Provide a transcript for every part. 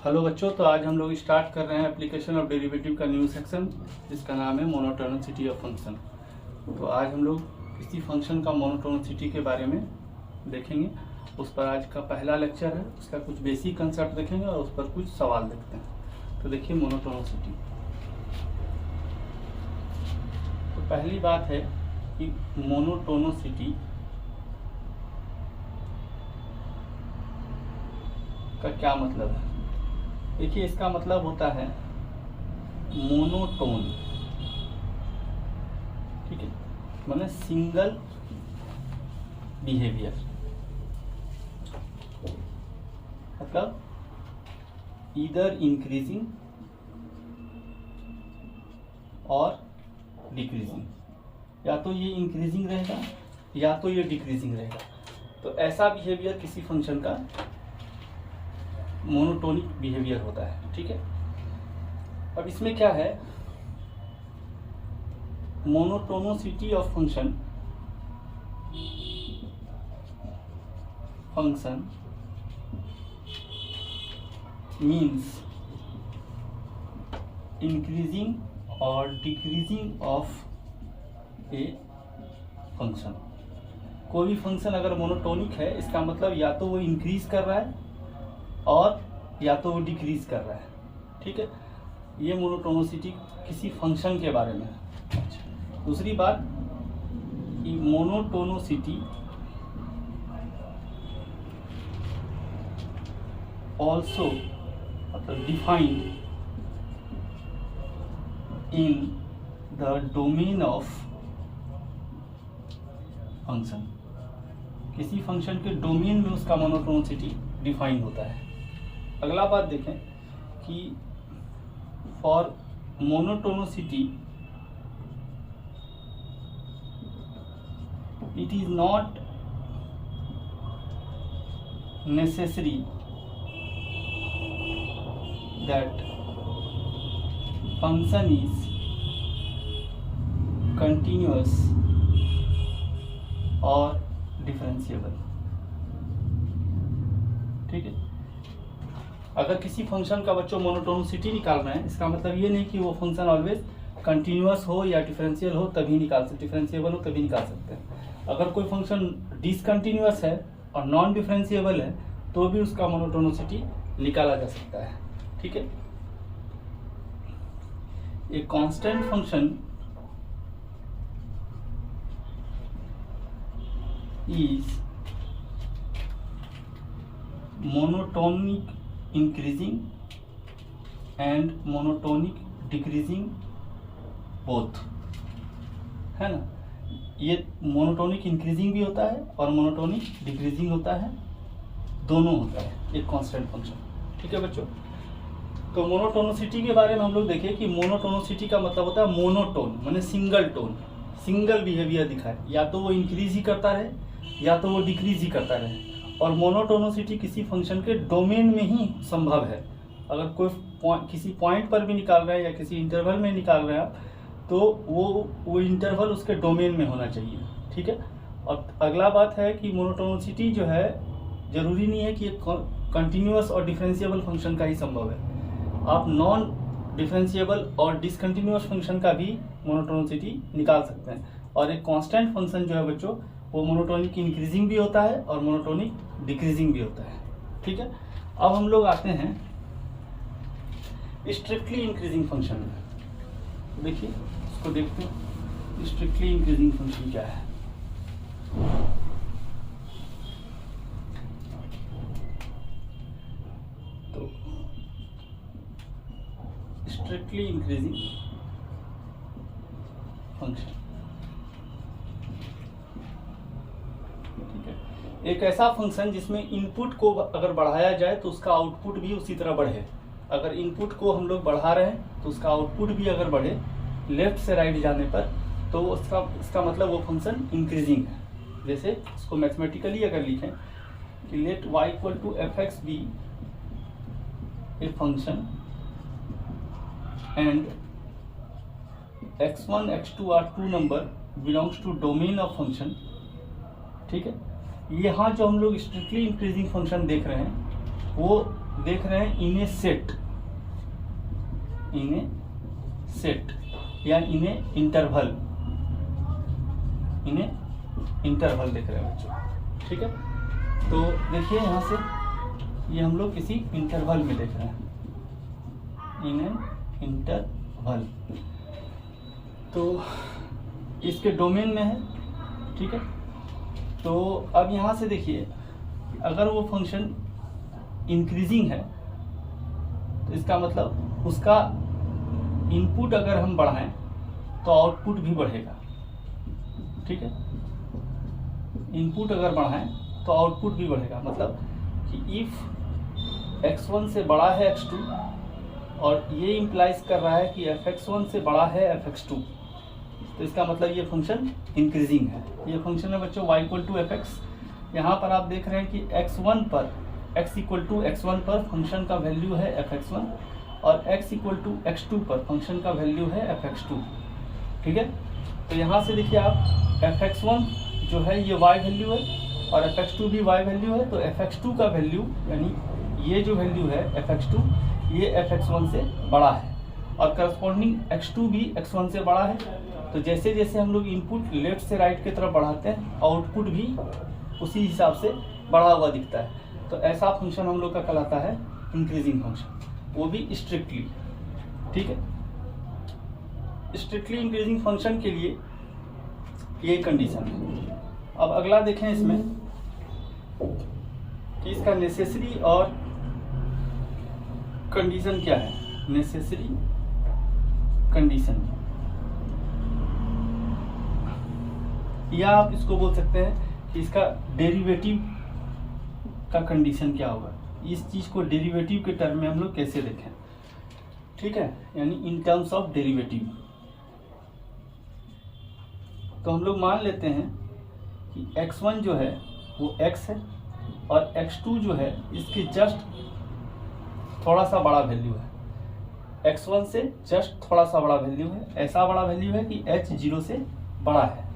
Hello बच्चों, तो आज हम लोग स्टार्ट कर रहे हैं एप्लीकेशन ऑफ डेरिवेटिव का न्यू सेक्शन जिसका नाम है मोनोटोनिसिटी ऑफ फंक्शन। तो आज हम लोग किसी फंक्शन का मोनोटोनिसिटी के बारे में देखेंगे। उस पर आज का पहला लेक्चर है, उसका कुछ बेसिक कंसेप्ट देखेंगे और उस पर कुछ सवाल देखते हैं। तो देखिए मोनोटोनिसिटी। तो पहली बात है कि मोनोटोनिसिटी का क्या मतलब है। देखिए, इसका मतलब होता है मोनोटोन, ठीक है, माने सिंगल बिहेवियर, मतलब ईदर इंक्रीजिंग और डिक्रीजिंग, या तो ये इंक्रीजिंग रहेगा या तो ये डिक्रीजिंग रहेगा। तो ऐसा बिहेवियर किसी फंक्शन का मोनोटोनिक बिहेवियर होता है, ठीक है। अब इसमें क्या है, monotonicity of function means increasing और डिक्रीजिंग ऑफ ए फंक्शन। कोई भी फंक्शन अगर मोनोटोनिक है, इसका मतलब या तो वो इंक्रीज कर रहा है और या तो वो डिक्रीज कर रहा है, ठीक है। ये मोनोटोनिसिटी किसी फंक्शन के बारे में है। अच्छा, दूसरी बात, मोनोटोनिसिटी ऑल्सो मतलब defined in the domain of function. किसी फंक्शन के डोमेन में उसका मोनोटोनिसिटी डिफाइन होता है। अगला बात देखें कि for monotonicity it is not necessary that function is continuous और डिफरेंशिएबल, ठीक है। अगर किसी फंक्शन का बच्चों मोनोटोनिसिटी निकाल रहे हैं, इसका मतलब ये नहीं कि वो फंक्शन ऑलवेज कंटिन्यूअस हो या डिफरेंशियल हो तभी निकाल सकते, डिफरेंशिएबल हो तभी निकाल सकते हैं। अगर कोई फंक्शन डिसकंटिन्यूअस है और नॉन डिफरेंशिएबल है तो भी उसका मोनोटोनिसिटी निकाला जा सकता है, ठीक है। A constant function is monotonic increasing and monotonic decreasing both, है ना। ये मोनोटोनिक इंक्रीजिंग भी होता है और मोनोटोनिक डिक्रीजिंग होता है, दोनों होता है एक कांस्टेंट फंक्शन, ठीक है बच्चों। तो मोनोटोनिसिटी के बारे में हम लोग देखें कि मोनोटोनिसिटी का मतलब होता है मोनोटोन, माने सिंगल टोन, सिंगल बिहेवियर दिखाए, या तो वो इंक्रीज ही करता रहे या तो वो डिक्रीज ही करता रहे। और मोनोटोनिसिटी किसी फंक्शन के डोमेन में ही संभव है। अगर कोई किसी पॉइंट पर भी निकाल रहे हैं या किसी इंटरवल में निकाल रहे हैं आप, तो वो इंटरवल उसके डोमेन में होना चाहिए, ठीक है। और अगला बात है कि मोनोटोनिसिटी जो है जरूरी नहीं है कि एक कंटिन्यूअस और डिफरेंशिएबल फंक्शन का ही संभव है। आप नॉन डिफरेंशिएबल और डिसकंटिन्यूअस फंक्शन का भी मोनोटोनिसिटी निकाल सकते हैं। और एक कांस्टेंट फंक्शन जो है बच्चों, वो मोनोटोनिक इंक्रीजिंग भी होता है और मोनोटोनिक डिक्रीजिंग भी होता है, ठीक है। अब हम लोग आते हैं स्ट्रिक्टली इंक्रीजिंग फंक्शन में। देखिए इसको देखते हैं, स्ट्रिक्टली इंक्रीजिंग फंक्शन क्या है। तो स्ट्रिक्टली इंक्रीजिंग फंक्शन एक ऐसा फंक्शन जिसमें इनपुट को अगर बढ़ाया जाए तो उसका आउटपुट भी उसी तरह बढ़े। अगर इनपुट को हम लोग बढ़ा रहे हैं तो उसका आउटपुट भी अगर बढ़े लेफ्ट से राइट जाने पर, तो इसका मतलब वो फंक्शन इंक्रीजिंग है। जैसे इसको मैथमेटिकली अगर लिखें कि let y equal to F X be a function and x1 x2 are two number belongs to domain of function, ठीक है। यहाँ जो हम लोग स्ट्रिक्टली इंक्रीजिंग फंक्शन देख रहे हैं वो देख रहे हैं इन ए सेट या इन ए इंटरवल देख रहे हैं बच्चों, ठीक है। तो देखिए यहाँ से ये हम लोग किसी इंटरवल में देख रहे हैं, इन ए इंटरवल, तो इसके डोमेन में है, ठीक है। तो अब यहाँ से देखिए अगर वो फंक्शन इंक्रीजिंग है तो इसका मतलब उसका इनपुट अगर हम बढ़ाएं तो आउटपुट भी बढ़ेगा, ठीक है। इनपुट अगर बढ़ाएं तो आउटपुट भी बढ़ेगा, मतलब कि इफ x1 से बड़ा है x2 और ये इम्प्लाइज कर रहा है कि fx1 से बड़ा है fx2, तो इसका मतलब ये फंक्शन इंक्रीजिंग है। ये फंक्शन है बच्चों y = fx। यहाँ पर आप देख रहे हैं कि x1 पर x = x1 पर फंक्शन का वैल्यू है fx1 और x = x2 पर फंक्शन का वैल्यू है fx2, ठीक है। तो यहाँ से देखिए आप fx1 जो है ये y वैल्यू है और fx2 भी y वैल्यू है, तो fx2 का वैल्यू यानी ये जो वैल्यू है fx2 ये fx1 से बड़ा है और करस्पॉन्डिंग x2 भी x1 से बड़ा है। तो जैसे जैसे हम लोग इनपुट लेफ्ट से राइट की तरफ बढ़ाते हैं आउटपुट भी उसी हिसाब से बढ़ा हुआ दिखता है। तो ऐसा फंक्शन हम लोग का कहलाता है इंक्रीजिंग फंक्शन, वो भी स्ट्रिक्टली, ठीक है। स्ट्रिक्टली इंक्रीजिंग फंक्शन के लिए ये कंडीशन है। अब अगला देखें इसमें कि इसका नेसेसरी और कंडीशन क्या है। नेसेसरी कंडीशन, या आप इसको बोल सकते हैं कि इसका डेरिवेटिव का कंडीशन क्या होगा। इस चीज को डेरिवेटिव के टर्म में हम लोग कैसे देखें, ठीक है, यानी इन टर्म्स ऑफ डेरिवेटिव। तो हम लोग मान लेते हैं कि x1 जो है वो x है और x2 जो है इसके जस्ट थोड़ा सा बड़ा वैल्यू है, x1 से जस्ट थोड़ा सा बड़ा वैल्यू है, ऐसा बड़ा वैल्यू है कि h 0 से बड़ा है।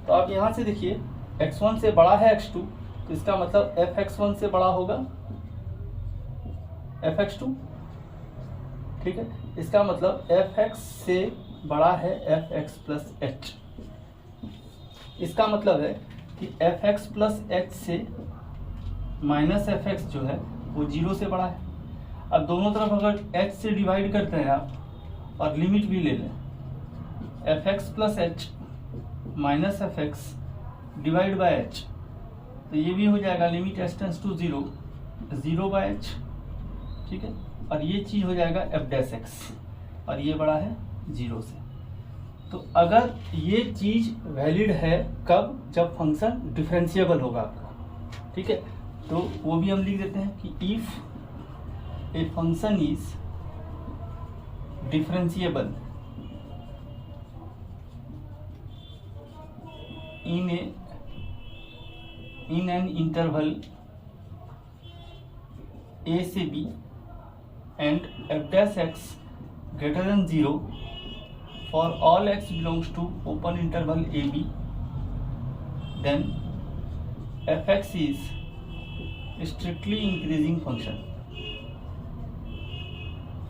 तो आप यहाँ से देखिए x1 से बड़ा है x2, तो इसका मतलब fx1 से बड़ा होगा fx2, ठीक है। इसका मतलब fx से बड़ा है fx प्लस h। इसका मतलब है कि fx प्लस h से माइनस fx जो है वो 0 से बड़ा है। अब दोनों तरफ अगर h से डिवाइड करते हैं आप और लिमिट भी ले लें, fx plus h minus fx divide by h, तो ये भी हो जाएगा limit h tends to 0 0 by h, ठीक है। और ये चीज हो जाएगा f डैश x और ये बड़ा है 0 से। तो अगर ये चीज वैलिड है कब, जब फंक्शन डिफरेंशिएबल होगा आपका, ठीक है। तो वो भी हम लिख देते हैं कि if a function is differentiable in an interval a से b and f dash x greater than 0 for all x belongs to open interval a b, then fx is strictly increasing function,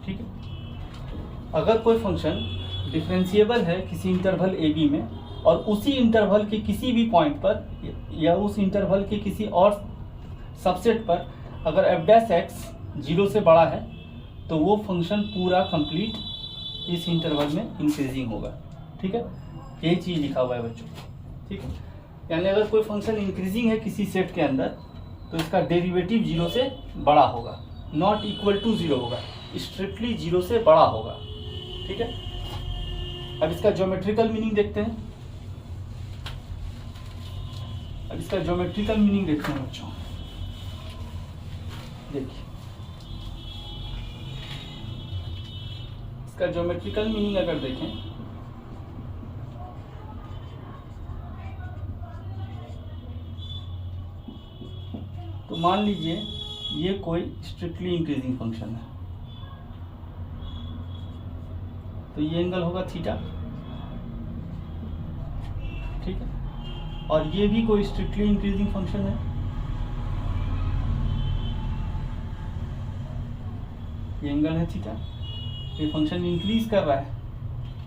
ठीक है। अगर कोई function differentiable है किसी interval A B में और उसी इंटरवल के किसी भी पॉइंट पर या उस इंटरवल के किसी और सबसेट पर अगर f डैश x 0 से बड़ा है तो वो फंक्शन पूरा कंप्लीट इस इंटरवल में इंक्रीजिंग होगा, ठीक है। यही चीज़ लिखा हुआ है बच्चों, ठीक है। यानी अगर कोई फंक्शन इंक्रीजिंग है किसी सेट के अंदर तो इसका डेरिवेटिव 0 से बड़ा होगा, नॉट इक्वल टू 0 होगा, स्ट्रिक्टली 0 से बड़ा होगा, ठीक है। अब इसका ज्योमेट्रिकल मीनिंग देखते हैं। अब इसका ज्योमेट्रिकल मीनिंग देखते हैं बच्चों। देखिए इसका ज्योमेट्रिकल मीनिंग अगर देखें तो मान लीजिए ये कोई स्ट्रिक्टली इंक्रीजिंग फंक्शन है, तो ये एंगल होगा थीटा, ठीक है। और ये भी कोई स्ट्रिक्टली इंक्रीजिंग फंक्शन है, ये एंगल है थीटा, ये फंक्शन इंक्रीज कर रहा है,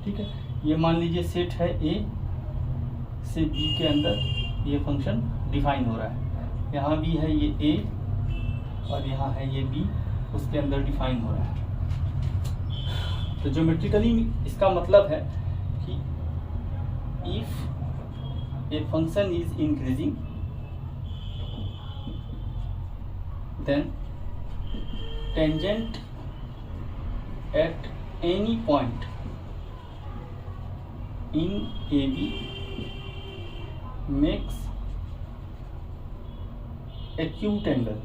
ठीक है। ये मान लीजिए सेट है ए से बी के अंदर ये फंक्शन डिफाइन हो रहा है, यहाँ भी है ये ए और यहाँ है ये बी, उसके अंदर डिफाइन हो रहा है। तो ज्योमेट्रिकली इसका मतलब है कि if a function is increasing then tangent at any point in AB makes acute angle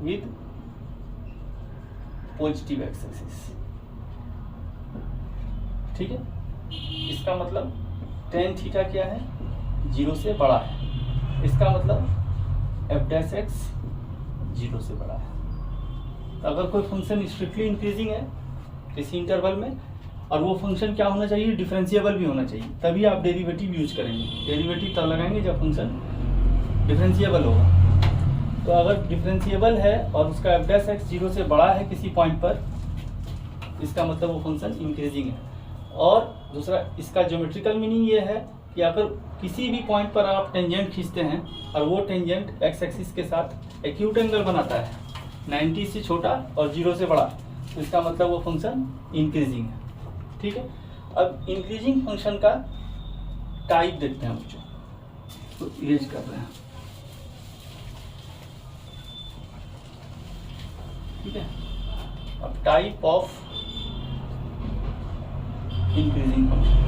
with positive x-axis, ठीक है। इसका मतलब tan थीटा क्या है, 0 से बड़ा है, इसका मतलब f डैश x 0 से बड़ा है। तो अगर कोई फंक्शन स्ट्रिक्टली इंक्रीजिंग है किसी इंटरवल में, और वो फंक्शन क्या होना चाहिए, डिफरेंशिएबल भी होना चाहिए, तभी आप डेरिवेटिव यूज करेंगे। डेरिवेटिव तब लगाएंगे जब फंक्शन डिफरेंशिएबल होगा। तो अगर डिफरेंशिएबल है और उसका एफ डैश एक्स 0 से बड़ा है किसी पॉइंट पर, इसका मतलब वो फंक्शन इंक्रीजिंग है। और दूसरा इसका ज्योमेट्रिकल मीनिंग ये है कि अगर किसी भी पॉइंट पर आप टेंजेंट खींचते हैं और वो टेंजेंट एक्स एक्सिस के साथ एक्यूट एंगल बनाता है 90 से छोटा और 0 से बड़ा, तो इसका मतलब वो फंक्शन इंक्रीजिंग है, ठीक है। अब इंक्रीजिंग फंक्शन का टाइप देखते हैं बच्चों, तो इरेज कर रहे हैं, ठीक है। अब टाइप ऑफ इंक्रीजिंग फंक्शन,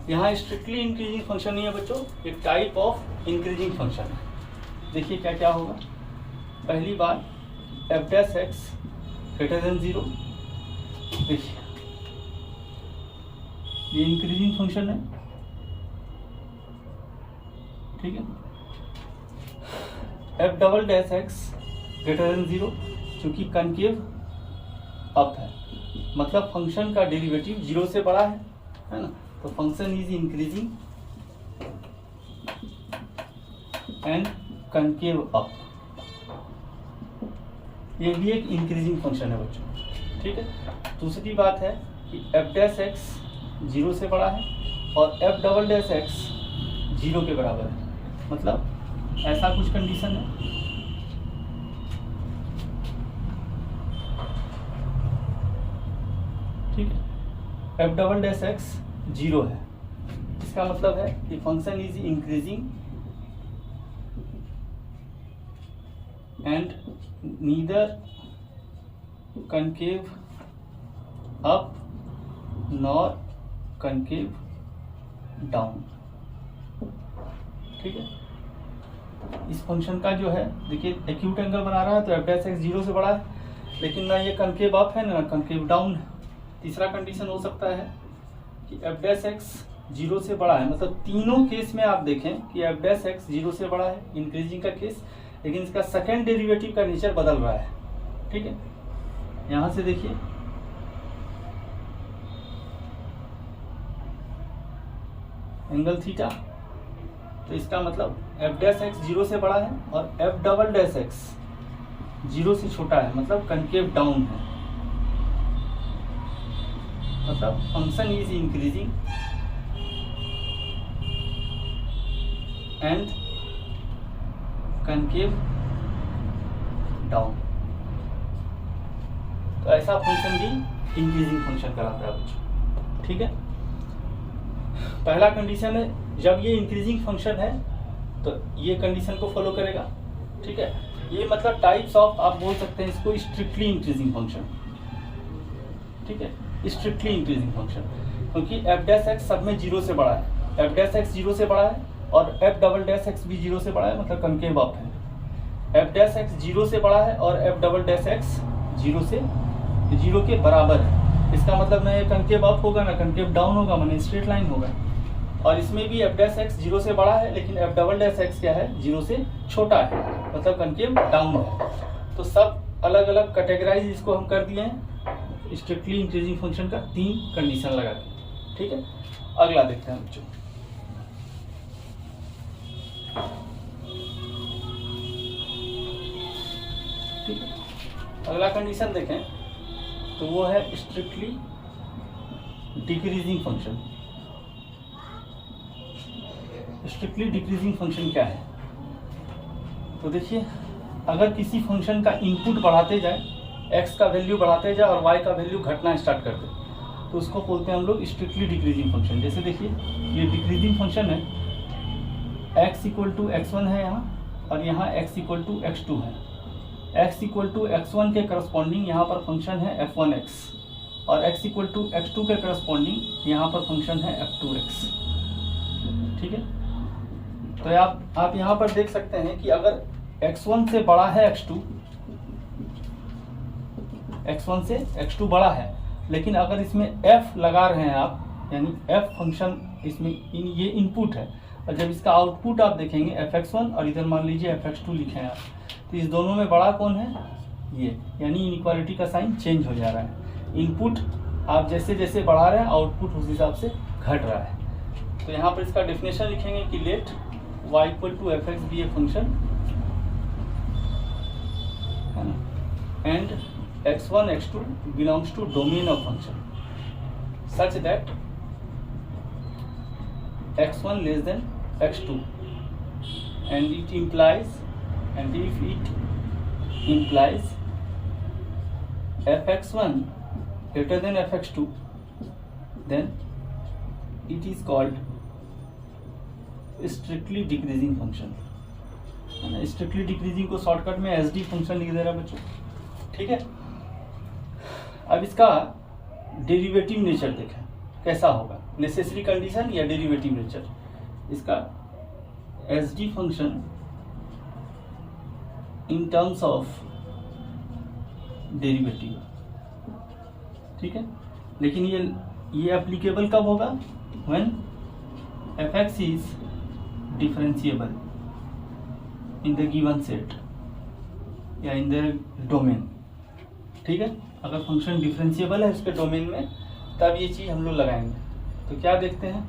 यहाँ स्ट्रिक्टली इंक्रीजिंग फंक्शन नहीं है बच्चों, एक टाइप ऑफ इंक्रीजिंग फंक्शन है। देखिए क्या क्या होगा। पहली बात, F dash x greater than 0, देखिए ये इंक्रीजिंग फंक्शन है, ठीक है। F double dash x greater than 0, चूंकि कनकेव अप है, मतलब फंक्शन का डेरिवेटिव 0 से बड़ा है ना, तो function is increasing and concave up, ये भी एक इंक्रीजिंग फंक्शन है बच्चों, ठीक है। दूसरी बात है कि एफ डैश एक्स 0 से बड़ा है और एफ डबल डैश एक्स 0 के बराबर है, मतलब ऐसा कुछ कंडीशन है, ठीक है। एफ डबल डैश एक्स 0 है, इसका मतलब है कि function is increasing and neither concave up nor concave down, ठीक है। इस फंक्शन का जो है देखिए एक्यूट एंगल बना रहा है, तो एफ डैश एक्स 0 से बड़ा है, लेकिन ना ये कनकेव अप है ना कनकेव डाउन है। तीसरा कंडीशन हो सकता है कि एफ डैश एक्स 0 से बड़ा है, मतलब तीनों केस में आप देखें कि एफ डैश एक्स 0 से बड़ा है, इंक्रीजिंग का केस, लेकिन इसका सेकेंड डेरिवेटिव का नेचर बदल रहा है, ठीक है। यहां से देखिए एंगल थीटा, तो इसका मतलब एफ डैश एक्स 0 से बड़ा है और एफ डबल डैश एक्स 0 से छोटा है, मतलब कनकेव डाउन है, मतलब function is increasing and concave down. तो ऐसा फंक्शन भी इंक्रीजिंग फंक्शन कहलाता है बच्चों, ठीक है। पहला कंडीशन है जब ये इंक्रीजिंग फंक्शन है तो ये कंडीशन को फॉलो करेगा, ठीक है। ये मतलब टाइप्स ऑफ, आप बोल सकते हैं इसको स्ट्रिक्टली इंक्रीजिंग फंक्शन, ठीक है, स्ट्रिक्टली इंक्रीजिंग फंक्शन, क्योंकि एफ डैश एक्स सब में 0 से बड़ा है, एफ डैश एक्स 0 से बड़ा है और एफ डबल डैश एक्स भी 0 से बड़ा है, मतलब कनकेव अप है। एफ डैश एक्स 0 से बड़ा है और एफ डबल डैश एक्स 0 के बराबर है, इसका मतलब ना ये कनकेव अप होगा ना कनकेव डाउन होगा, माने स्ट्रेट लाइन होगा। और इसमें भी एफ डैश एक्स 0 से बड़ा है, लेकिन एफ डबल डैश एक्स क्या है, 0 से छोटा है, मतलब कनकेव डाउन है। तो सब अलग अलग कैटेगराइज इसको हम कर दिए हैं स्ट्रिक्टली इंक्रीजिंग फंक्शन का 3 कंडीशन लगा के, ठीक है। अगला देखते हैं बच्चों, अगला कंडीशन देखें तो वो है strictly decreasing function. Strictly decreasing function क्या है? तो देखिए, अगर किसी फंक्शन का इनपुट बढ़ाते जाए, x का वैल्यू बढ़ाते जाए और y का वैल्यू घटना स्टार्ट कर दे, तो उसको बोलते हैं हम लोग स्ट्रिक्टली डिक्रीजिंग फंक्शन। जैसे देखिए, ये डिक्रीजिंग फंक्शन है, x इक्वल टू x1 है यहाँ, और यहाँ x इक्वल टू x2 है। x इक्वल टू x1 के करस्पॉन्डिंग यहाँ पर फंक्शन है f1x, और x इक्वल टू x2 के करस्पॉन्डिंग यहाँ पर फंक्शन है f2x। ठीक है, तो आप यहाँ पर देख सकते हैं कि अगर x1 से बड़ा है x1 से x2 बड़ा है, लेकिन अगर इसमें f लगा रहे हैं आप, यानी f फंक्शन इसमें ये इनपुट है, और जब इसका आउटपुट आप देखेंगे fx1 और इधर मान लीजिए fx2 लिखे हैं आप, तो इस दोनों में बड़ा कौन है? ये, यानी इनइक्वालिटी का साइन चेंज हो जा रहा है। इनपुट आप जैसे जैसे बढ़ा रहे हैं, आउटपुट उस हिसाब से घट रहा है। तो यहाँ पर इसका डेफिनेशन लिखेंगे कि let y equal to fx be a function है ना, and x1 x2 belongs to domain of function such that x1 less than x2, and it implies, and if it implies fx1 greater than fx2, then it is called strictly decreasing function। है ना, strictly decreasing को shortcut में SD function लिख दे रहा है बच्चों। ठीक है, अब इसका डेरिवेटिव नेचर देखें कैसा होगा, नेसेसरी कंडीशन या डेरिवेटिव नेचर। इसका SD function in terms of derivative. ठीक है, लेकिन ये एप्लीकेबल कब होगा? When fx is differentiable in the given set या इन द डोमेन। ठीक है, अगर फंक्शन डिफरेंशिएबल है उसके डोमेन में, तब ये चीज़ हम लोग लगाएंगे। तो क्या देखते हैं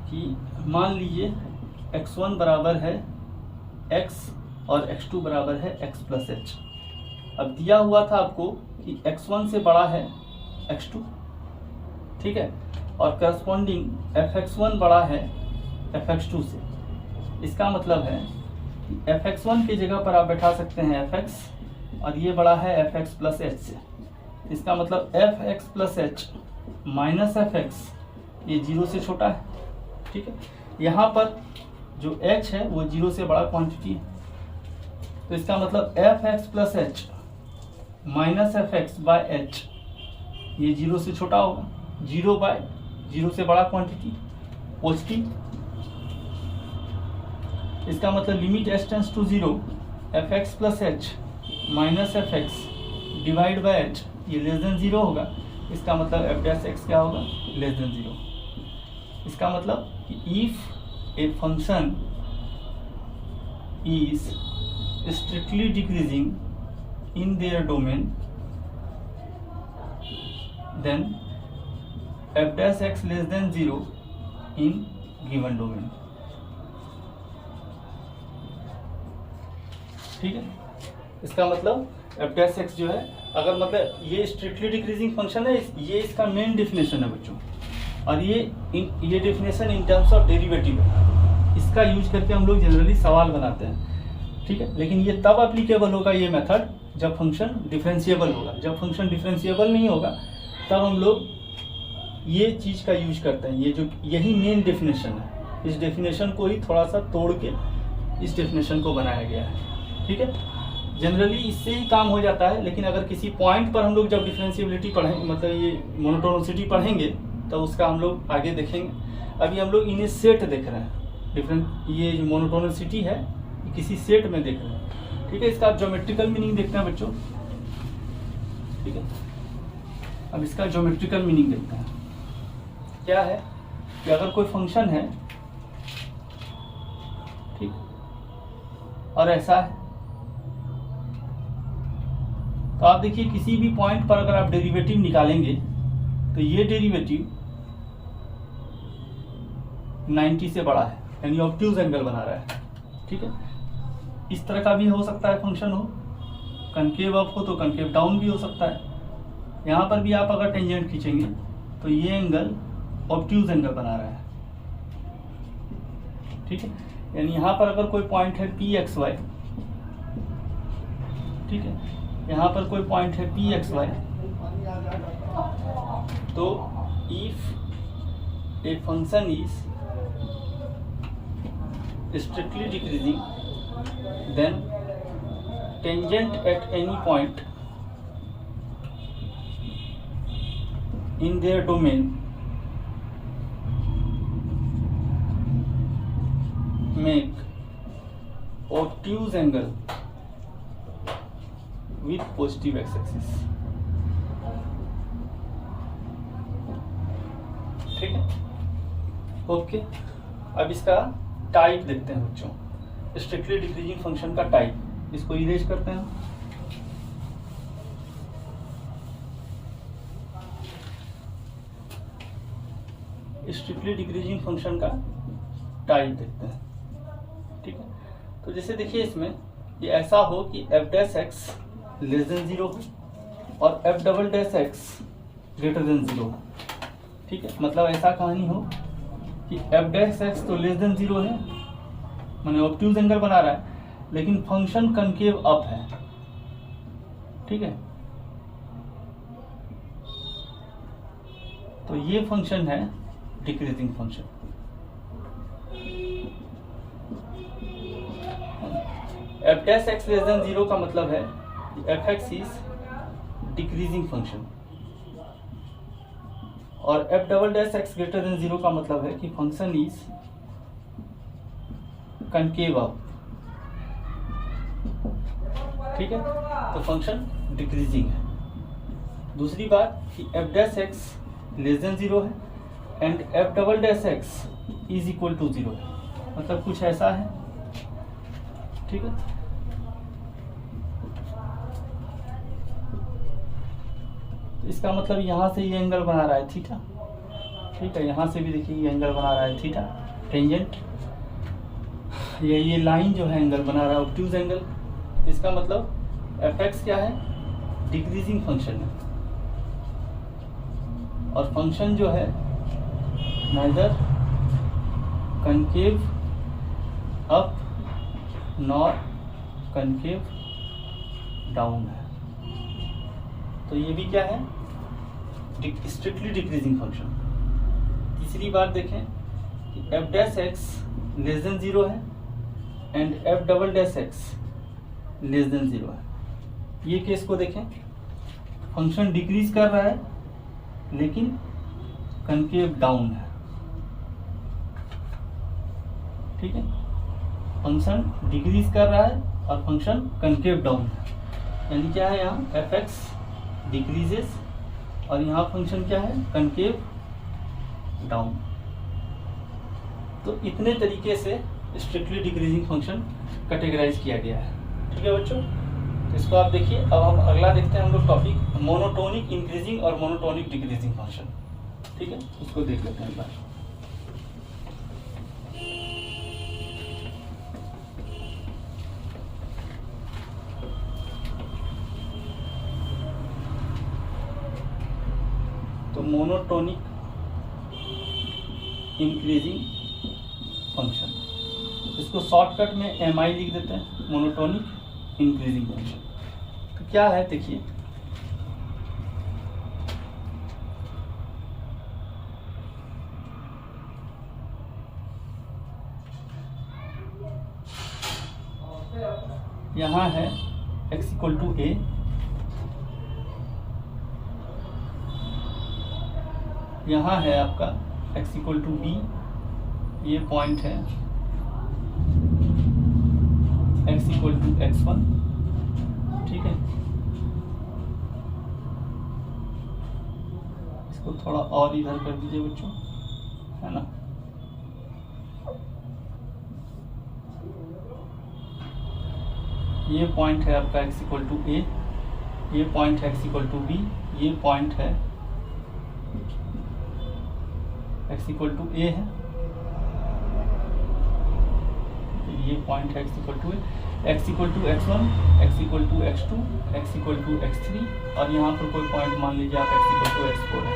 कि मान लीजिए x1 बराबर है x और x2 बराबर है x प्लस h। अब दिया हुआ था आपको कि x1 से बड़ा है x2, ठीक है, और करस्पॉन्डिंग fx1 बड़ा है fx2 से। इसका मतलब है कि fx1 की जगह पर आप बैठा सकते हैं fx, और ये बड़ा है fx प्लस h से। इसका मतलब fx plus h minus fx ये 0 से छोटा है। ठीक है, यहाँ पर जो h है वो 0 से बड़ा क्वांटिटी है, तो इसका मतलब fx plus h minus fx by h ये 0 से छोटा होगा। 0 बाय 0 से बड़ा क्वांटिटी पॉजिटिव। इसका मतलब limit h tends to 0 fx plus h minus fx divide by h ये लेस देन 0 होगा। इसका मतलब f डैश x क्या होगा? Less than 0। इसका मतलब कि if a function is strictly decreasing in their domain, then f dash x less than 0 in given domain. ठीक है, इसका मतलब f डैश x जो है, अगर मतलब ये स्ट्रिक्टली डिक्रीजिंग फंक्शन है, ये इसका मेन डेफिनेशन है बच्चों, और ये definition in terms of derivative है। इसका यूज करके हम लोग जनरली सवाल बनाते हैं। ठीक है, लेकिन ये तब एप्लीकेबल होगा ये मेथड जब फंक्शन डिफरेंशिएबल होगा। जब फंक्शन डिफरेंशिएबल नहीं होगा तब हम लोग ये चीज़ का यूज करते हैं। ये जो यही मेन डेफिनेशन है, इस डेफिनेशन को ही थोड़ा सा तोड़ के इस डेफिनेशन को बनाया गया है। ठीक है, जनरली इससे ही काम हो जाता है, लेकिन अगर किसी पॉइंट पर हम लोग जब डिफरेंशिएबिलिटी पढ़ेंगे, मतलब ये मोनोटोनिसिटी पढ़ेंगे, तो उसका हम लोग आगे देखेंगे। अभी हम लोग इन्हें सेट देख रहे हैं। ये जो मोनोटोनिसिटी है किसी सेट में देख रहे हैं। ठीक है, इसका आप ज्योमेट्रिकल मीनिंग देखते हैं बच्चों। ठीक है, अब इसका ज्योमेट्रिकल मीनिंग देखते हैं। क्या है कि अगर कोई फंक्शन है, ठीक, और ऐसा है, तो आप देखिए किसी भी पॉइंट पर अगर आप डेरिवेटिव निकालेंगे तो ये डेरिवेटिव 90 से बड़ा है, यानी ऑब्ट्यूज एंगल बना रहा है। ठीक है, इस तरह का भी हो सकता है फंक्शन हो, कनकेव अप हो तो कनकेव डाउन भी हो सकता है। यहाँ पर भी आप अगर टेंजेंट खींचेंगे तो ये एंगल ऑब्ट्यूज एंगल बना रहा है, ठीक है। यानी यहाँ पर अगर कोई पॉइंट है पी एक्स वाई, ठीक है, यहाँ पर कोई पॉइंट है पी एक्स वाई, तो if a function is strictly decreasing, then tangent at any point in their domain make obtuse angle with positive x-axis, ठीक है। ओके, अब इसका टाइप देखते हैं बच्चों, स्ट्रिक्टली डिक्रीजिंग फंक्शन का टाइप। इसको इरेज करते हैं। स्ट्रिक्टली डिक्रीजिंग फंक्शन का टाइप देखते हैं, ठीक है। तो जैसे देखिए इसमें ये ऐसा हो कि F dash x less than 0 हो और f double dash x greater than 0 हो, ठीक है। मतलब ऐसा कहानी हो कि एफ डैश एक्स तो लेस देन 0 है, माने ऑब्ट्यूज एंगल बना रहा है, लेकिन फंक्शन कनकेव अप है, ठीक है। तो ये फंक्शन है decreasing function. F dash x less than 0 का मतलब है f x is decreasing function, और f double dash x greater than 0 का मतलब है कि फंक्शन इज कनकेव अप, ठीक है। तो फंक्शन डिक्रीजिंग है। दूसरी बात कि F dash x less than 0 है and F double dash X is equal to 0 है, मतलब कुछ ऐसा है, ठीक है। तो इसका मतलब यहां से ये एंगल बना रहा है थीटा, ठीक है। यहां से भी देखिए ये एंगल बना रहा है थीटा, टेंजेंट। ये लाइन जो है एंगल बना रहा है ऑब्ट्यूज एंगल। इसका मतलब एफ एक्स क्या है, डिक्रीजिंग फंक्शन है, और फंक्शन जो है neither concave up nor concave down है। तो ये भी क्या है, स्ट्रिक्टली डिक्रीजिंग फंक्शन। तीसरी बात देखें कि F dash x less than 0 है and F double dash x less than 0 है। ये केस को देखें, फंक्शन डिक्रीज कर रहा है लेकिन कनकेव डाउन है, ठीक है। फंक्शन डिक्रीज कर रहा है और फंक्शन कनकेव डाउन है, यानी क्या है यहाँ एफ एक्स डिक्रीजेस और यहाँ फंक्शन क्या है, कनकेव डाउन। तो इतने तरीके से स्ट्रिक्टली डिक्रीजिंग फंक्शन कैटेगराइज किया गया है, ठीक है बच्चों। तो इसको आप देखिए। अब हम अगला देखते हैं हम लोग टॉपिक मोनोटोनिक इंक्रीजिंग और मोनोटोनिक डिक्रीजिंग फंक्शन, ठीक है। उसको देख लेते हैं एक बार। तो मोनोटोनिक इंक्रीजिंग फंक्शन, इसको शॉर्टकट में एम आई लिख देते हैं, मोनोटोनिक इंक्रीजिंग फंक्शन। तो क्या है देखिए, यहाँ है x इक्वल टू ए, यहाँ है आपका x इक्वल टू बी, ये पॉइंट है x इक्वल टू x1, ठीक है। इसको थोड़ा और इधर कर दीजिए बच्चों, है ना। ये पॉइंट है आपका x इक्वल टू ए, ये पॉइंट है x इक्वल टू बी, ये पॉइंट है x इक्वल टू ए है, ये पॉइंट है x equal to A. x equal to x1, x equal to x2, x equal to x3, और यहाँ पर कोई पॉइंट मान लीजिए आप x इक्वल टू x4 है,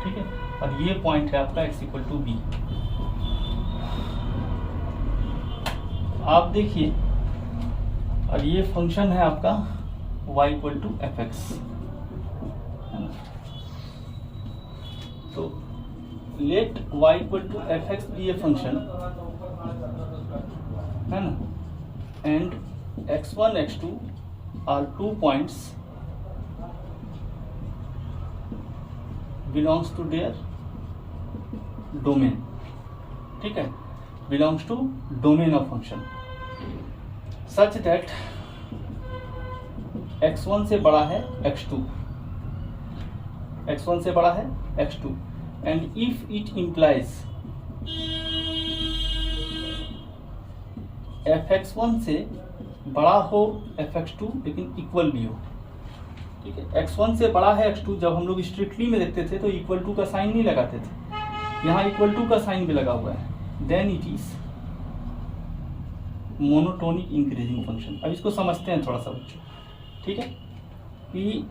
ठीक है, और ये पॉइंट है आपका x इक्वल टू b। आप देखिए, और ये फंक्शन है आपका y इक्वल टू fx, है ना। तो let y equal to fx be a function, है ना, and x1 x2 are 2 points belongs to their domain, ठीक है, belongs to domain of function such that x1 से बड़ा है x2, x1 से बड़ा है x2, and if it implies fx1 से बड़ा हो fx2 लेकिन इक्वल भी हो, ठीक है। x1 से बड़ा है x2, जब हम लोग स्ट्रिक्टली में देखते थे तो इक्वल टू का साइन नहीं लगाते थे, यहाँ इक्वल टू का साइन भी लगा हुआ है, then it is monotonic increasing function. अब इसको समझते हैं थोड़ा सा बच्चों, ठीक है, कि